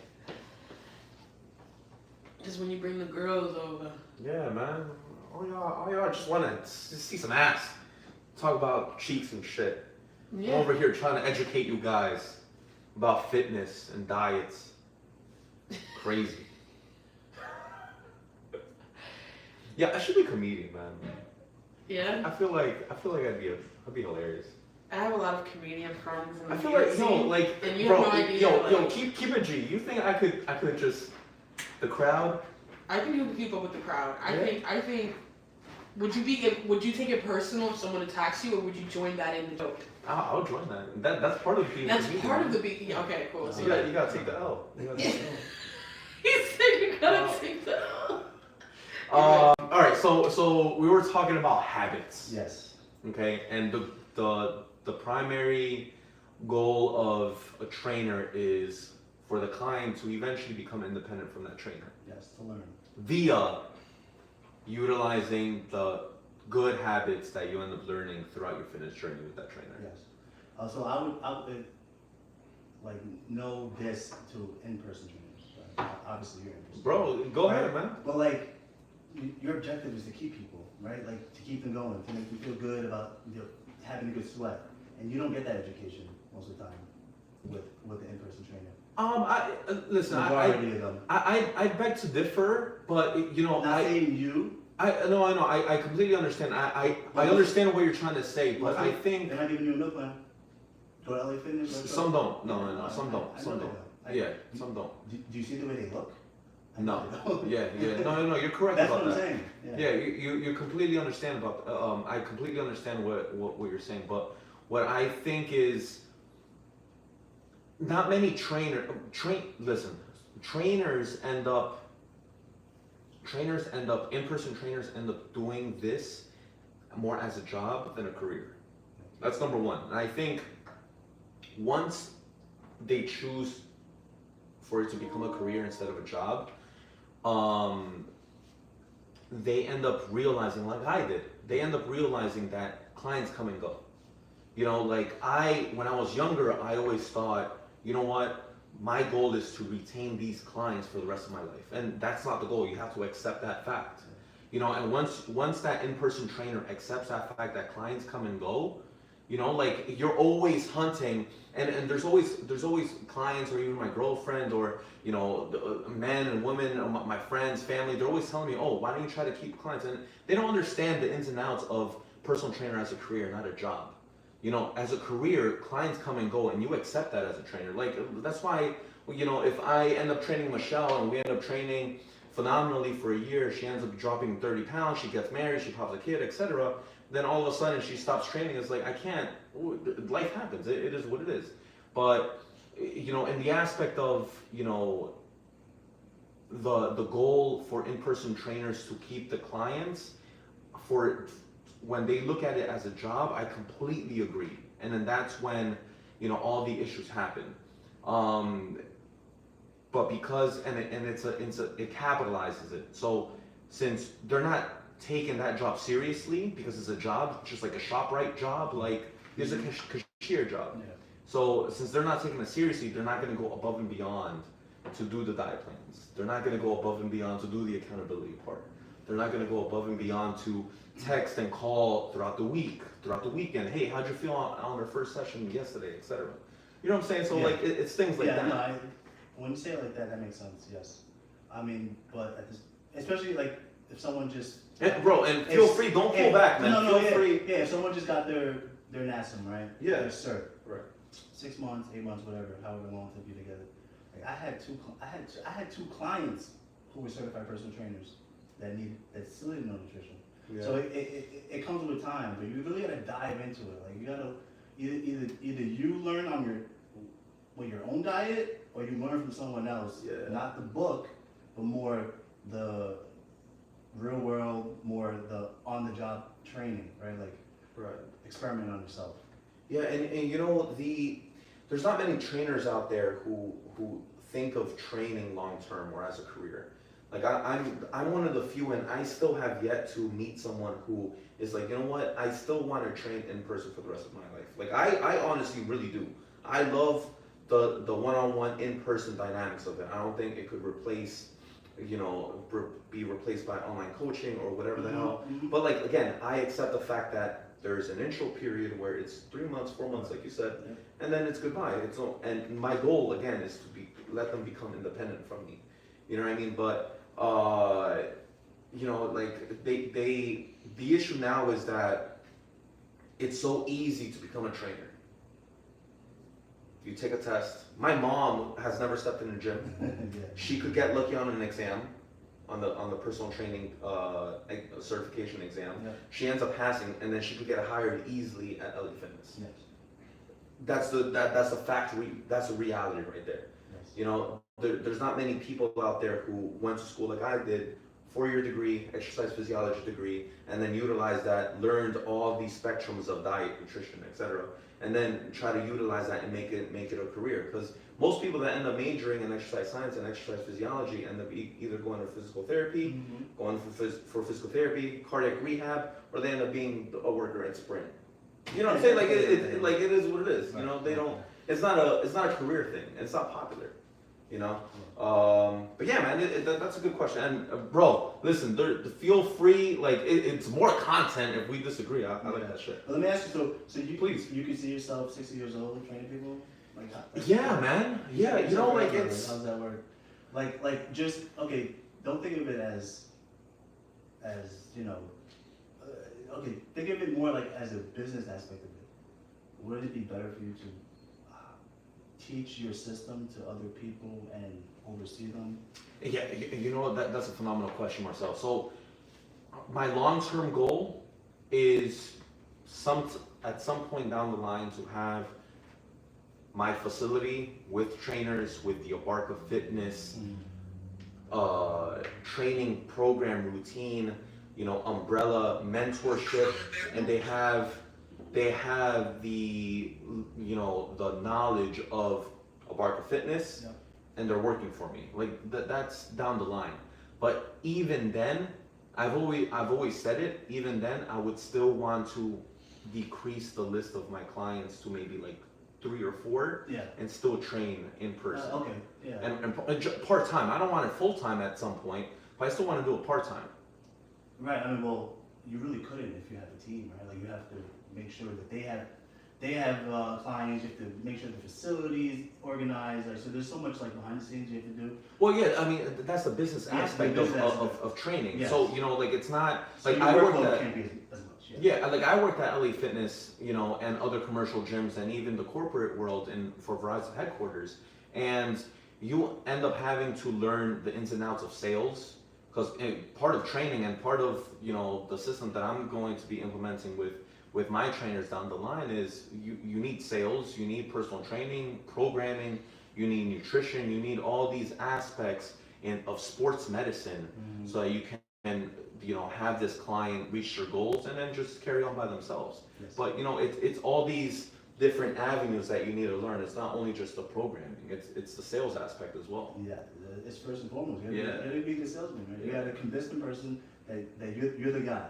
Just when you bring the girls over. Yeah, man. All y'all just want to see some ass. Talk about cheeks and shit. Yeah. I'm over here trying to educate you guys about fitness and diets. Crazy. Yeah, I should be a comedian, man. Yeah. I feel like I'd be hilarious. I have a lot of comedian friends. In the I feel like and you bro, have no idea. yo, keep it G. You think I could just the crowd? I think you can keep up with the crowd. Yeah. I think. Would you take it personal if someone attacks you, or would you join that in the joke? I'll join that. That's part of being. That's comedian, part man. of the beat. Okay, cool. So You gotta take the L. You gotta take the L. He said you gotta take the L. All right, so we were talking about habits. Yes. Okay, and the primary goal of a trainer is for the client to eventually become independent from that trainer Yes, to learn. via utilizing the good habits that you end up learning throughout your fitness journey with that trainer. Yes. So I would like no diss to in-person trainers. Obviously you're in-person. Bro, go ahead, man. But like your objective is to keep people, right? Like to keep them going, to make them feel good about having a good sweat, and you don't get that education most of the time with the in-person trainer. Listen, Majority of them. I beg to differ, but you know, Not saying you. I know, I completely understand. I understand what you're trying to say, but I think they're not giving you a meal plan. Go to LA Fitness. some don't. No, some don't. I Some know don't. they Yeah, some don't. Do you see the way they look? No. Yeah. No. You're correct That's about what I'm that. saying. Yeah, you completely understand about. I completely understand what you're saying, but what I think is not many Listen, trainers end up. In-person trainers end up doing this more as a job than a career. That's number one. And I think once they choose for it to become a career instead of a job, they end up realizing, like I did, they end up realizing that clients come and go. You know, like when I was younger, I always thought, you know what, my goal is to retain these clients for the rest of my life. And that's not the goal. You have to accept that fact. You know, and once that in-person trainer accepts that fact that clients come and go, you know, like you're always hunting, and there's always clients, or even my girlfriend, or you know, men and women, or my friends, family, they're always telling me, oh, why don't you try to keep clients? And they don't understand the ins and outs of personal trainer as a career, not a job. You know, as a career, clients come and go, and you accept that as a trainer. Like that's why, you know, if I end up training Michelle and we end up training phenomenally for a year, she ends up dropping 30 pounds, she gets married, she pops a kid, etc. Then all of a sudden she stops training. It's like, I can't, life happens, it is what it is. But, you know, in the aspect of, you know, the goal for in-person trainers to keep the clients, when they look at it as a job, I completely agree. And then that's when, you know, all the issues happen. But because, it capitalizes it. So since they're not taking that job seriously, because it's a job, just like a ShopRite job, like there's a cashier job. Yeah. So since they're not taking it seriously, they're not going to go above and beyond to do the diet plans. They're not going to go above and beyond to do the accountability part. They're not going to go above and beyond to text and call throughout the week, throughout the weekend. Hey, how'd you feel on our first session yesterday, etc. You know what I'm saying? So like it's things like that. No, when you say it like that, that makes sense. Yes, I mean, but especially like if someone just bro, and feel free, don't pull back, man. Feel free. Yeah, if someone just got their NASM, right? Yeah. Their cert. Right. 6 months, 8 months, whatever, however long to be together. Like I had two clients who were certified personal trainers that still didn't know nutrition. Yeah. So it comes with time, but you really gotta dive into it. Like you gotta either you learn on your own diet, or you learn from someone else. Yeah. Not the book, but more the real world, more the on the job training, right? Like experiment on yourself. Yeah, and you know, there's not many trainers out there who think of training long term or as a career. Like I'm one of the few, and I still have yet to meet someone who is like, you know what, I still want to train in person for the rest of my life. Like I honestly really do. I love the one-on-one in-person dynamics of it. I don't think it could replace, you know, be replaced by online coaching or whatever the hell. Mm-hmm. But like again, I accept the fact that there's an intro period where it's 3 months, 4 months, like you said, and then it's goodbye. And my goal again is to let them become independent from me. You know what I mean? But you know, like the issue now is that it's so easy to become a trainer. You take a test. My mom has never stepped in a gym. She could get lucky on an exam, on the personal training certification exam. Yeah. She ends up passing, and then she could get hired easily at LA Fitness. Yes. That's the factory. That's the reality right there. Yes. You know, there's not many people out there who went to school like I did 4-year degree, exercise physiology degree, and then utilized that, learned all these spectrums of diet, nutrition, etc., and then try to utilize that and make it a career. Because most people that end up majoring in exercise science and exercise physiology end up either going to physical therapy, going for physical therapy, cardiac rehab, or they end up being a worker at Sprint. You know what I'm saying? Like it is what it is. You know, they don't. It's not a career thing. It's not popular. You know. But yeah, man, that's a good question. And bro, listen, feel free. Like it's more content if we disagree. I like that shit. Well, let me ask you. So you please. You can see yourself 60 years old training people? Like yeah, man. Yeah, you know, like it's. How does that work? Like just okay. Don't think of it as you know. Okay, think of it more like as a business aspect of it. Would it be better for you to teach your system to other people and oversee them? Yeah, you know what? That's a phenomenal question, Marcel. So, my long-term goal is at some point down the line to have my facility with trainers, with the Abarca fitness, training program routine, you know, umbrella, mentorship, and they have the, you know, the knowledge of Abarca fitness, Yep. and they're working for me. Like that's down the line. But even then, I've always said it, even then I would still want to decrease the list of my clients to maybe like 3 or 4, Yeah. and still train in person. Okay. Yeah. And part-time. I don't want it full-time at some point, but I still want to do it part-time. Right. I mean, well, you really couldn't if you have a team, right? Like you have to make sure that they have clients. You have to make sure the facility is organized. Like, so there's so much like behind the scenes you have to do. Well, yeah, I mean that's the business Yeah, aspect the business aspect. of training. Yes. So you know, like it's not So like your I worked workload at can't be as much. Yeah. like I worked at LA Fitness, you know, and other commercial gyms, and even the corporate world, and for Verizon headquarters, and you end up having to learn the ins and outs of sales. Because part of training and part of, you know, the system that I'm going to be implementing with my trainers down the line is you need sales, you need personal training, programming, you need nutrition, you need all these aspects of sports medicine, so that you can, you know, have this client reach their goals and then just carry on by themselves. Yes. But you know, it's all these different avenues that you need to learn. It's not only just the programming, it's the sales aspect as well. Yeah. It's first and foremost. Yeah. You gotta be the salesman, right? You Yeah. gotta convince the person that you're the guy.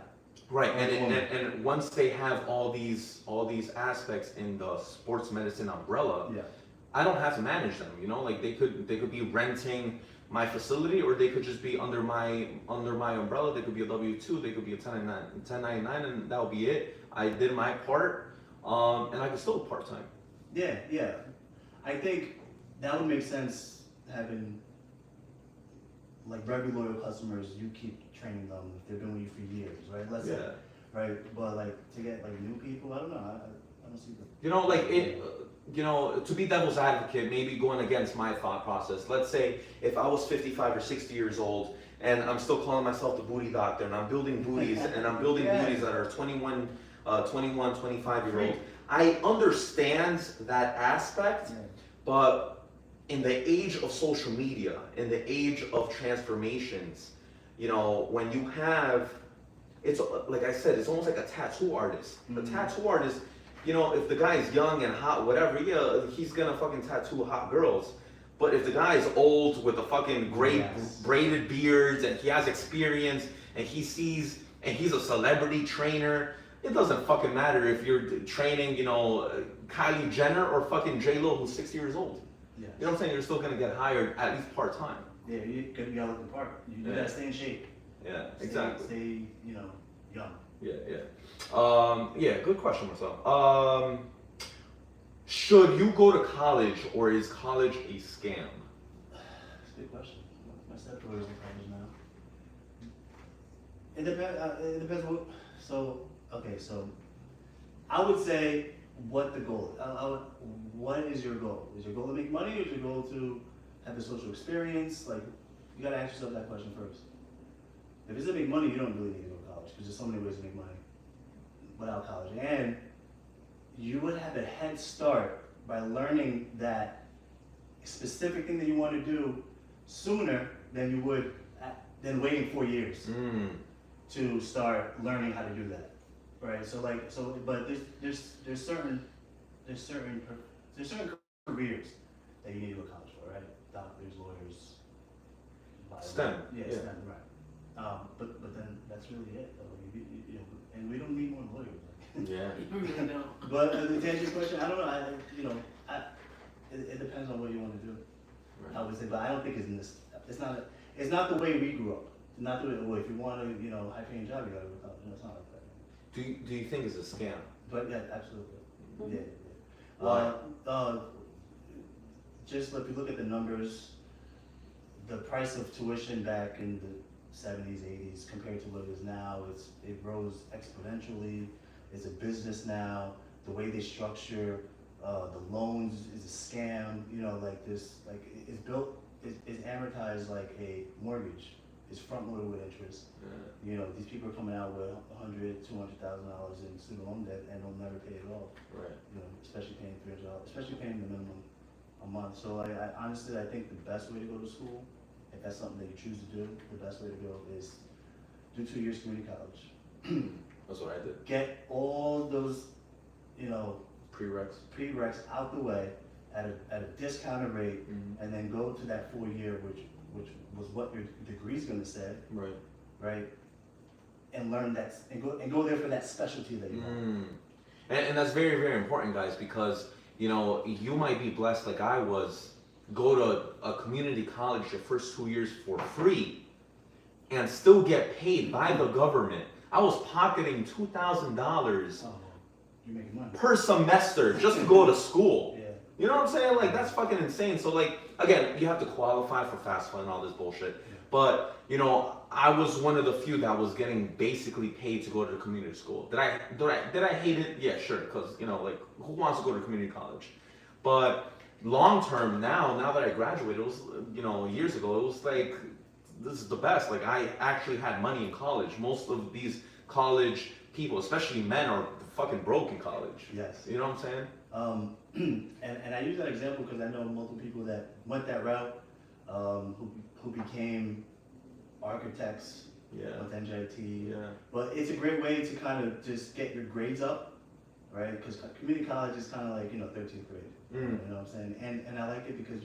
Right, and once they have all these aspects in the sports medicine umbrella, Yeah. I don't have to manage them. You know, like they could be renting my facility, or they could just be under my umbrella. They could be a W-2, they could be a 1099, and that'll be it. I did my part, and I could still part time. Yeah. Yeah. I think that would make sense having like regular loyal customers. You keep training them if they've been with you for years, right? Let's say, right? But like to get like new people, I don't know. I don't see the. You know, like it. You know, to be devil's advocate, maybe going against my thought process. Let's say if I was 55 or 60 years old and I'm still calling myself the booty doctor, and I'm building booties, and I'm building booties that are 21, 25-year-old. I understand that aspect, but in the age of social media, in the age of transformations, you know, when you have, it's like I said, it's almost like a tattoo artist. A tattoo artist, you know, if the guy is young and hot, whatever, yeah, he's gonna fucking tattoo hot girls. But if the guy is old with a fucking great braided beards and he has experience and he sees, and he's a celebrity trainer, it doesn't fucking matter if you're training, you know, Kylie Jenner or fucking J-Lo who's 60 years old. Yeah. You know what I'm saying? You're still gonna get hired at least part-time. Yeah, you gotta look the part. You gotta stay in shape. Yeah, exactly. Stay, you know, young. Yeah, good question, Marcel. Should you go to college, or is college a scam? That's a good question. My stepbrother's in college now. It depends what. So I would say what the goal is. What is your goal? Is your goal to make money, or is your goal to have the social experience? Like, you gotta ask yourself that question first. If it's to make money, you don't really need to go to college, because there's so many ways to make money without college. And you would have a head start by learning that specific thing that you want to do sooner than you would than waiting 4 years Mm. to start learning how to do that, right? But there's certain careers that you need to go to college for, right? Doctors, lawyers, STEM. yeah, STEM, right? But then that's really it, though. You know, and we don't need more lawyers. Yeah. You really don't. But to answer your question, I don't know. It depends on what you want to do. Right. I would say, but I don't think it's in this. It's not the way we grew up. Not the way. Well, if you want a high-paying job, you gotta go to college. No, it's not like that. Do you think it's a scam? But yeah, absolutely. Yeah. Why? Just if you look at the numbers, the price of tuition back in the 70s, 80s compared to what it is now, it rose exponentially. It's a business now. The way they structure the loans is a scam. It's built, it's amortized like a mortgage. It's front loaded with interest. Yeah. These people are coming out with $100,000, $200,000 in student loan debt and they'll never pay it off. Right. Especially paying $300, especially paying the minimum a month. So I honestly, I think the best way to go to school, if that's something that you choose to do, the best way to go is do 2 years community college. That's what I did. Get all those, Prereqs. out the way at a discounted rate, Mhm. and then go to that 4 year, which was what your degree's gonna say, Right. right? And learn that, and go there for that specialty that you want. Mm. And that's very, very important, guys, because you might be blessed like I was, go to a community college the first 2 years for free and still get paid by the government. I was pocketing $2,000 Oh, you're making money. per semester just to go to school. Yeah. You know what I'm saying? Like, that's fucking insane. So, like, again, you have to qualify for FAFSA and all this bullshit. But, I was one of the few that was getting basically paid to go to the community school. Did I hate it? Yeah, sure. Because, who wants to go to community college? But long term, now that I graduated, it was, years ago, it was like, this is the best. Like, I actually had money in college. Most of these college people, especially men, are fucking broke in college. Yes. You know what I'm saying? And I use that example because I know multiple people that went that route, who became architects Yeah. with NJT. Yeah. But it's a great way to kind of just get your grades up, right? Because community college is kind of like 13th grade. Mm. You know what I'm saying? And I like it because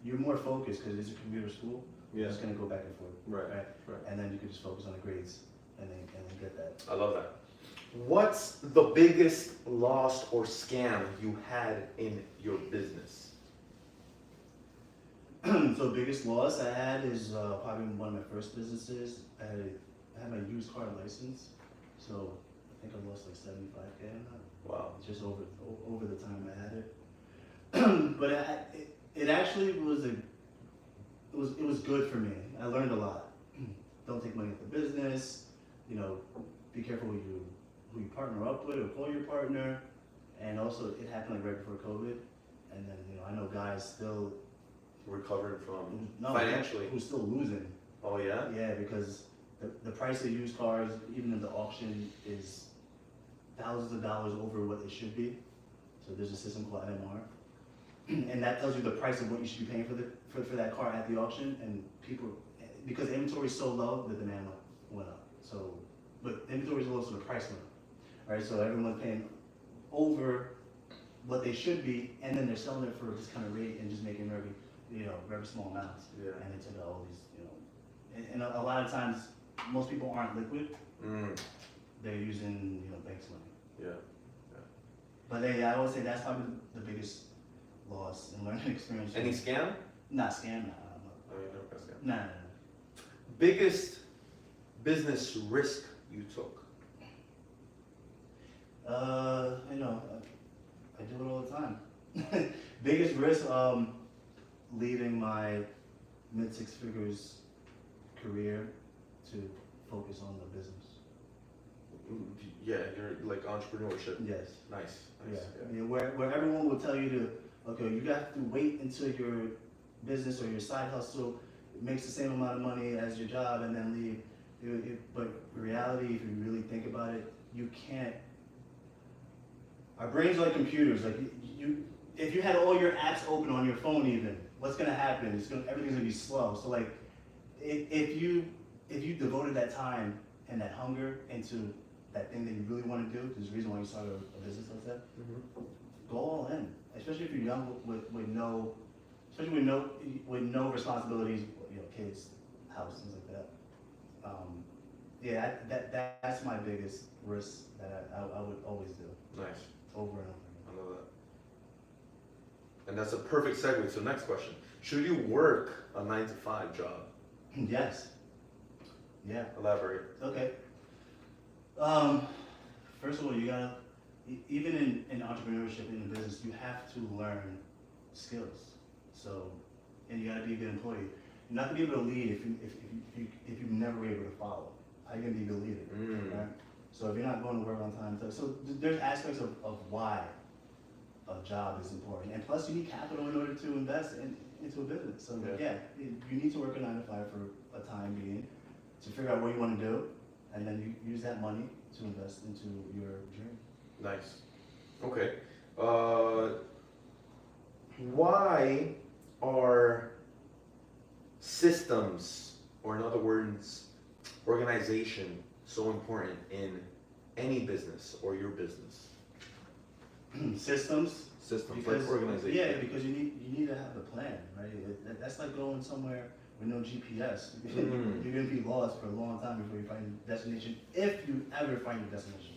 you're more focused because it's a computer school. Yeah. You're just gonna go back and forth. Right. And then you can just focus on the grades and then get that. I love that. What's the biggest loss or scam you had in your business? So biggest loss I had is probably one of my first businesses. I had my used car license, so I think I lost like 75K on that. Wow. Just over the time I had it. But it actually was it was good for me. I learned a lot. Don't take money out the business. Be careful who you partner up with or call your partner. And also, it happened like right before COVID. And then I know guys still Recovering from no, financially. who's still losing. Oh yeah. Yeah, because the price of used cars, even in the auction, is thousands of dollars over what it should be. So there's a system called NMR, and that tells you the price of what you should be paying for that car at the auction. And people, because inventory is so low, the demand went up. So, but inventory is low, so the price went up. Right, so everyone's paying over what they should be, and then they're selling it for a discounted rate and just making very small amounts. Yeah. And they took all these, and a lot of times, most people aren't liquid. Mm. They're using, banks money. Yeah. But I always say that's probably the biggest loss in learning experience. Any scam? Not scam, Oh, you never got scam. no. Biggest business risk you took? I do it all the time. Biggest risk, leaving my mid six figures career to focus on the business. Yeah, you're like entrepreneurship. Yes. Nice. Yeah. Where everyone will tell you to, okay, you have to wait until your business or your side hustle makes the same amount of money as your job and then leave. But in reality, if you really think about it, you can't. Our brains are like computers. Like if you had all your apps open on your phone, even what's gonna happen? Everything's gonna be slow. So like, if you if you devoted that time and that hunger into that thing that you really want to do, there's a reason why you started a business like that. Go all in, especially if you're young with no, especially with no responsibilities, kids, house, things like that. Yeah, that's my biggest risk that I would always do. Nice. Over and over. I know that. And that's a perfect segue to the next question. Should you work a 9-to-5 job? Yes. Yeah. Elaborate. Okay. First of all, you gotta, even in entrepreneurship, in business, you have to learn skills. So, and you gotta be a good employee. You're not gonna be able to lead if you've never been able to follow. How are you gonna be a good leader? Right? So if you're not going to work on time, so there's aspects of why a job is important, and plus you need capital in order to invest into a business. So yeah, you need to work a 9-to-5 for a time being to figure out what you want to do, and then you use that money to invest into your dream. Nice. Okay. Why are systems, or in other words, organization, so important in any business or your business? Systems, Like organization. Yeah, because you need to have a plan, right? That's like going somewhere with no GPS. You're gonna be lost for a long time before you find your destination, if you ever find your destination.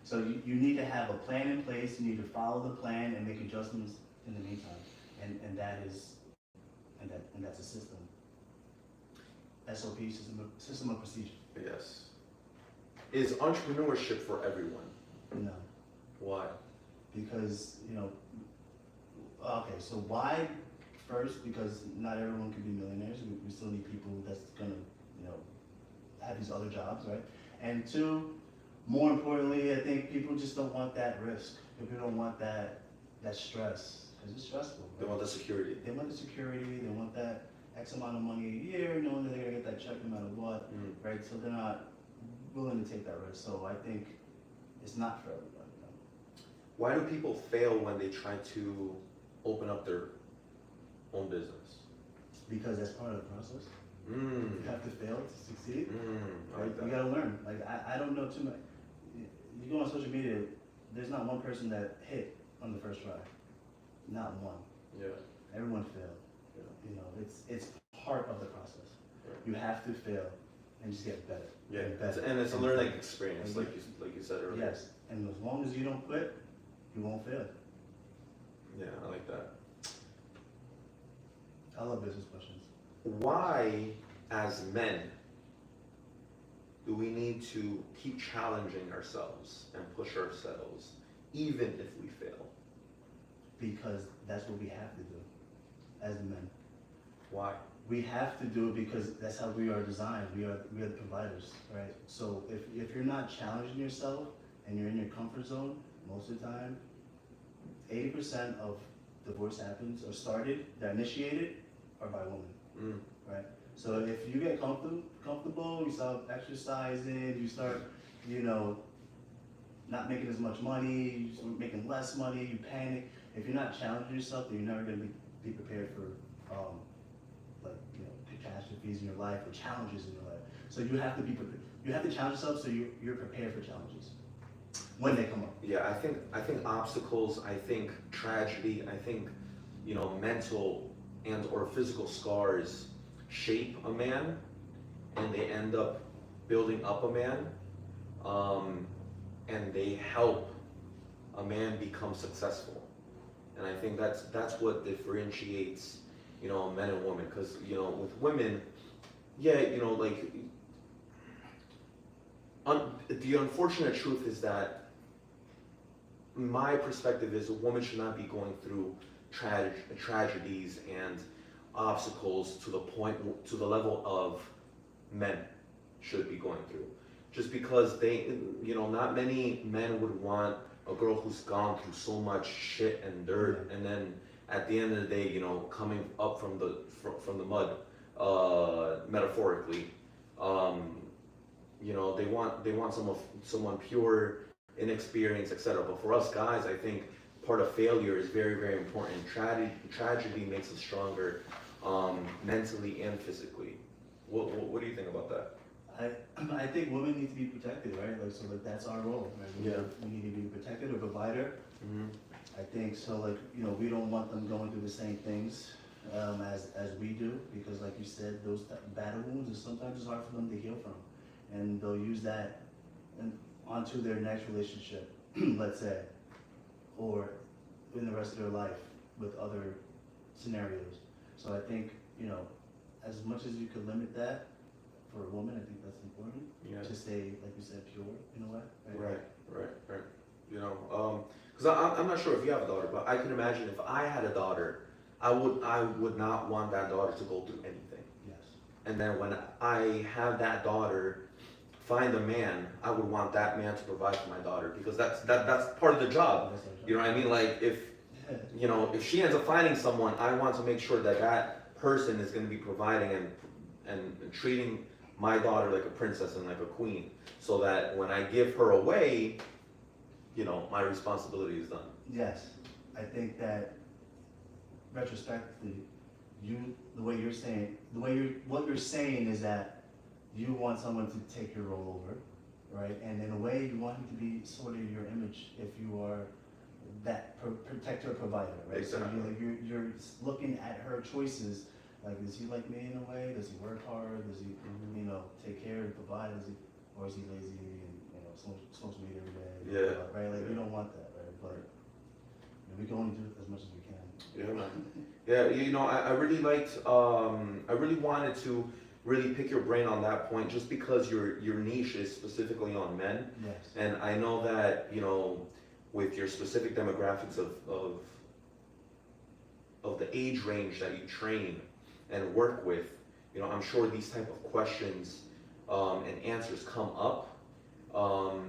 So you need to have a plan in place. You need to follow the plan and make adjustments in the meantime, and that's a system. SOP, system of procedure. Yes. Is entrepreneurship for everyone? No. Why? Because, okay, so why? First, because not everyone can be millionaires. We still need people that's gonna, have these other jobs, right? And two, more importantly, I think people just don't want that risk. People don't want that stress, because it's stressful. Right? They want the security. They want the security. They want that X amount of money a year, knowing that they're gonna get that check no matter what, right? So they're not willing to take that risk. So I think it's not for everybody. Why do people fail when they try to open up their own business? Because that's part of the process. You have to fail to succeed. I like that. You gotta learn. Like I don't know too much. You go on social media, there's not one person that hit on the first try. Not one. Yeah. Everyone failed. Yeah. It's part of the process. Yeah. You have to fail and just get better. Yeah. Get better. And it's a learning experience, like you said earlier. Yes. And as long as you don't quit, you won't fail. Yeah, I like that. I love business questions. Why, as men, do we need to keep challenging ourselves and push ourselves, even if we fail? Because that's what we have to do as men. Why? We have to do it because that's how we are designed. We are the providers, right? So if you're not challenging yourself and you're in your comfort zone, most of the time, 80% of divorce happens or started, they're initiated, are by women, right? So if you get comfortable, you start exercising, you start, not making as much money, you start making less money, you panic. If you're not challenging yourself, then you're never going to be prepared for, catastrophes in your life or challenges in your life. So you have to be prepared. You have to challenge yourself so you're prepared for challenges when they come up. Yeah, I think obstacles, I think tragedy, I think, mental and or physical scars shape a man, and they end up building up a man, and they help a man become successful. And I think that's what differentiates, men and women. Because with women, the unfortunate truth is that my perspective is a woman should not be going through tragedies and obstacles to the level of men should be going through. Just because not many men would want a girl who's gone through so much shit and dirt, and then at the end of the day, coming up from the mud, metaphorically, they want someone pure, inexperienced, etc. But for us guys, I think part of failure is very, very important. Tragedy makes us stronger, mentally and physically. What do you think about that? I think women need to be protected, right? Like, so like that's our role, right? We need to be protected, a provider. Mm-hmm. I think so. Like, you know, we don't want them going through the same things as we do, because like you said, those battle wounds is sometimes it's hard for them to heal from, and they'll use that onto their next relationship, let's say, or in the rest of their life with other scenarios. So I think, you know, as much as you could limit that for a woman, I think that's important. Yeah. To stay, like you said, pure in a way. Right. You know, because I'm not sure if you have a daughter, but I can imagine if I had a daughter, I would not want that daughter to go through anything. Yes. And then when I have that daughter find a man, I would want that man to provide for my daughter, because that's part of the job. You know what I mean? Like, if you know, if she ends up finding someone, I want to make sure that that person is going to be providing and treating my daughter like a princess and like a queen, so that when I give her away, you know, my responsibility is done. Yes, I think that retrospectively, what you're saying is that you want someone to take your role over, right? And in a way, you want him to be sort of your image if you are that protector, provider, right? Exactly. So you're looking at her choices. Like, does he like me in a way? Does he work hard? Does he, you know, take care and provide? Or is he lazy and, you know, smokes weed every day? Yeah. Right? Like, we don't want that, right? But you know, we can only do as much as we can. Yeah, man. Yeah, you know, I really liked. I really wanted to really pick your brain on that point, just because your niche is specifically on men. Yes. And I know that, you know, with your specific demographics of the age range that you train and work with, you know, I'm sure these type of questions and answers come up,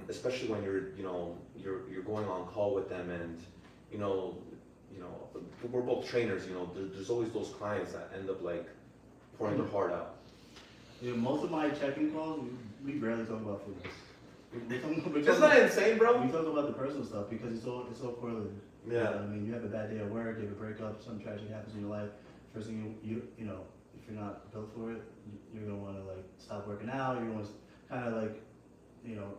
especially when you're going on call with them, and you know, we're both trainers. You know, there's always those clients that end up like pouring their heart out. Yeah, most of my check-in calls, we barely talk about fitness. Isn't that insane, bro? We talk about the personal stuff because it's all correlated. Yeah. I mean, you have a bad day at work, you have a breakup, something tragic happens in your life. First thing you know, if you're not built for it, you're gonna want to like stop working out. You're gonna want to kind of like, you know,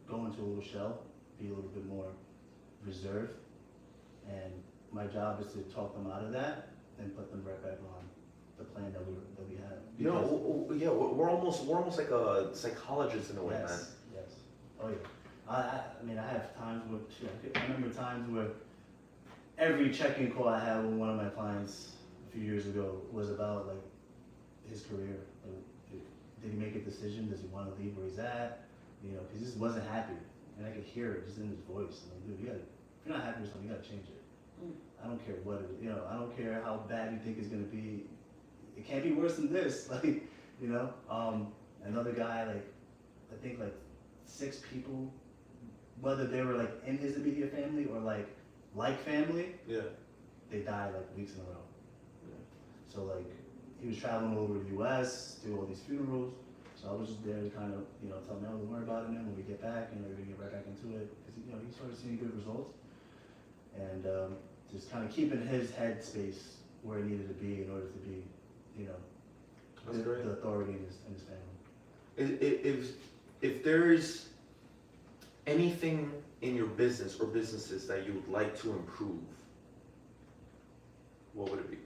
go into a little shell, be a little bit more reserved. And my job is to talk them out of that and put them right back on the plan that we had. You know, yeah, we're almost like a psychologist in a way, man. Yes. Oh yeah. I mean, I have times where I remember times where every check-in call I had with one of my clients a few years ago was about like his career. Like, did he make a decision? Does he want to leave where he's at? You know, because he just wasn't happy, and I could hear it just in his voice. I'm like, dude, if you're not happy with something, you gotta change it. I don't care what it is. You know, I don't care how bad you think it's gonna be. It can't be worse than this. Like, you know, another guy, like, I think like 6 people, whether they were like in his immediate family or like family, Yeah. they died like weeks in a row. Yeah. So like, he was traveling all over the U.S., do all these funerals. So I was just there to kind of, you know, tell him, no, don't worry about it, man. When we get back, you know, we're gonna get right back into it, because you know he started seeing good results, and just kind of keeping his head space where it needed to be in order to be, you know, the authority in his family. If there's anything in your business or businesses that you would like to improve, what would it be?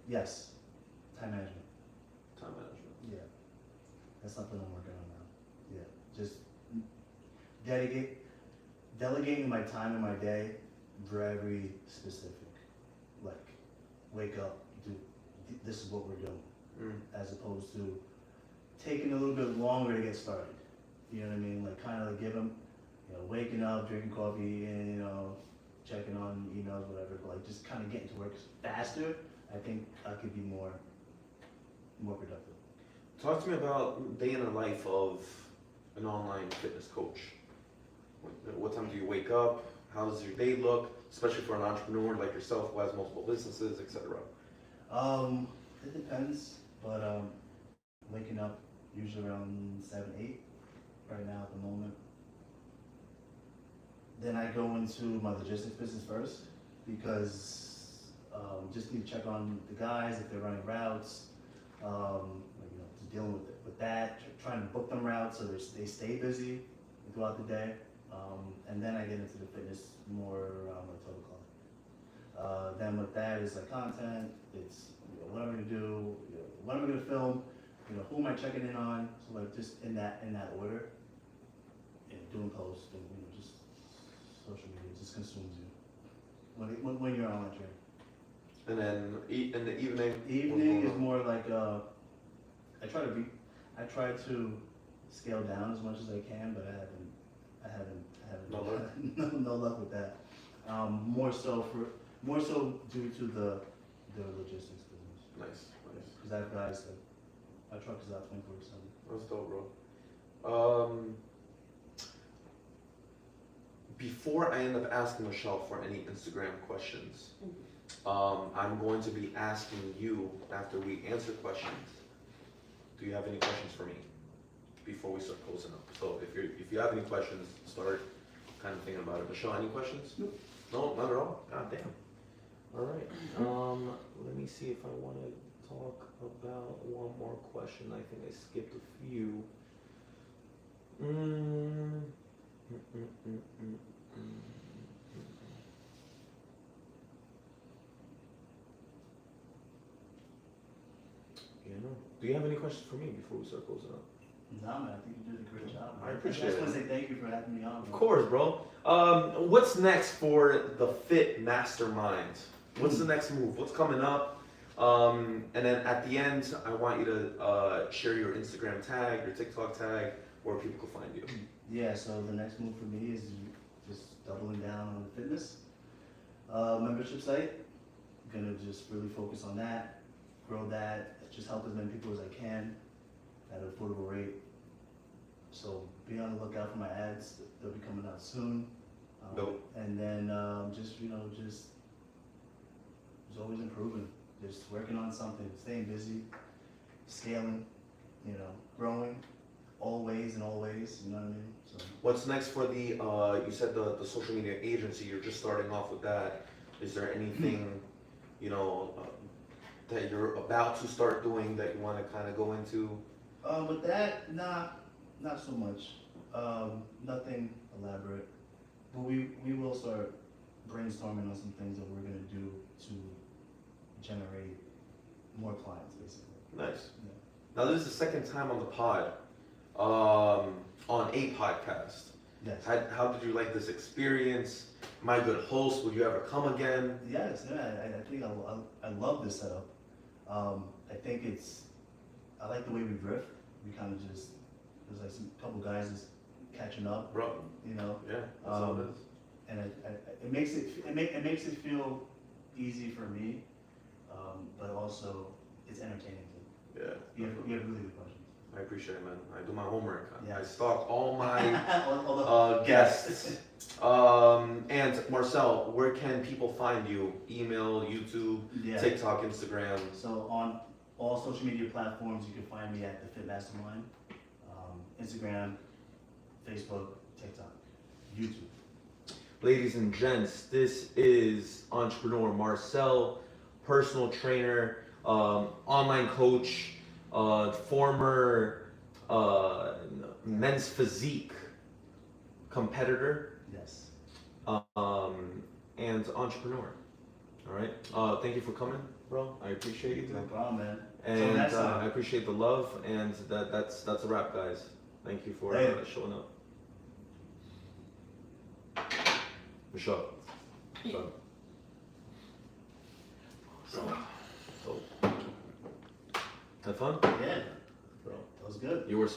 Yes, time management. Time management. Yeah, that's something I'm working on now. Yeah, just delegating my time and my day very specific. Like, wake up, this is what we're doing, as opposed to taking a little bit longer to get started. You know what I mean? Like, kind of like give them, you know, waking up, drinking coffee, and, you know, checking on emails, whatever, but like just kind of getting to work faster. I think I could be more productive. Talk to me about day in the life of an online fitness coach. What time do you wake up? How does your day look, especially for an entrepreneur like yourself who has multiple businesses, etc.? It depends, but waking up usually around 7, 8 right now at the moment. Then I go into my logistics business first, because Just need to check on the guys if they're running routes. Just dealing with that, trying to book them routes so they stay busy throughout the day. And then I get into the fitness more around my 12 o'clock. Then with that is like content. It's what am I gonna do? What am I gonna film? Who am I checking in on? So like just in that order. Doing posts and just social media just consumes you when you're online training. And then in the evening. Evening is more like I try to scale down as much as I can, but I haven't no luck with that. More so due to the logistics business. Nice. Because I have guys that my truck is out 24/7. That's dope, bro. Before I end up asking Michelle for any Instagram questions, I'm going to be asking you after we answer questions. Do you have any questions for me before we start closing up? So if you have any questions, start kind of thinking about it. Michelle, any questions? Nope. No, not at all. God damn. All right. Let me see if I want to talk about one more question. I think I skipped a few. Do you have any questions for me before we start closing up? No, man, I think you did a great job. I appreciate it. I just want to say thank you for having me on. Of course, bro. What's next for the Fit Mastermind? What's the next move? What's coming up? And then at the end, I want you to share your Instagram tag, your TikTok tag, where people can find you. Yeah, so the next move for me is just doubling down on the fitness membership site. I'm gonna just really focus on that, grow that, just help as many people as I can at an affordable rate. So be on the lookout for my ads. They'll be coming out soon. Dope. And then just always improving, just working on something, staying busy, scaling, growing, always, you know what I mean? So. What's next for the, you said the social media agency, you're just starting off with that. Is there anything, that you're about to start doing that you want to kind of go into? With that, not so much. Nothing elaborate. But we will start brainstorming on some things that we're gonna do to generate more clients, basically. Nice. Yeah. Now this is the second time on the pod, on a podcast. Yes. How did you like this experience? Am I a good host? Would you ever come again? Yes. Yeah. I think I love this setup. I think I like the way we drift. We kind of there's like a couple guys just catching up. Bro. Yeah. That's all it is. And it makes it feel easy for me, but also it's entertaining too. Yeah. You have really good questions. I appreciate it, man. I do my homework. Yeah. I stalk all my all the guests. And Marcel, where can people find you? Email, YouTube, Yeah. TikTok, Instagram. So on all social media platforms, you can find me at the Fit Mastermind, Instagram, Facebook, TikTok, YouTube. Ladies and gents, this is entrepreneur Marcel, personal trainer, online coach, former men's physique competitor, Yes. and entrepreneur. All right. Thank you for coming, bro. I appreciate you. No problem, man. And Till next I time. appreciate the love, and that's a wrap, guys. Thank you for Later. showing up. Michelle. So, have fun? Yeah. Bro. That was good. You were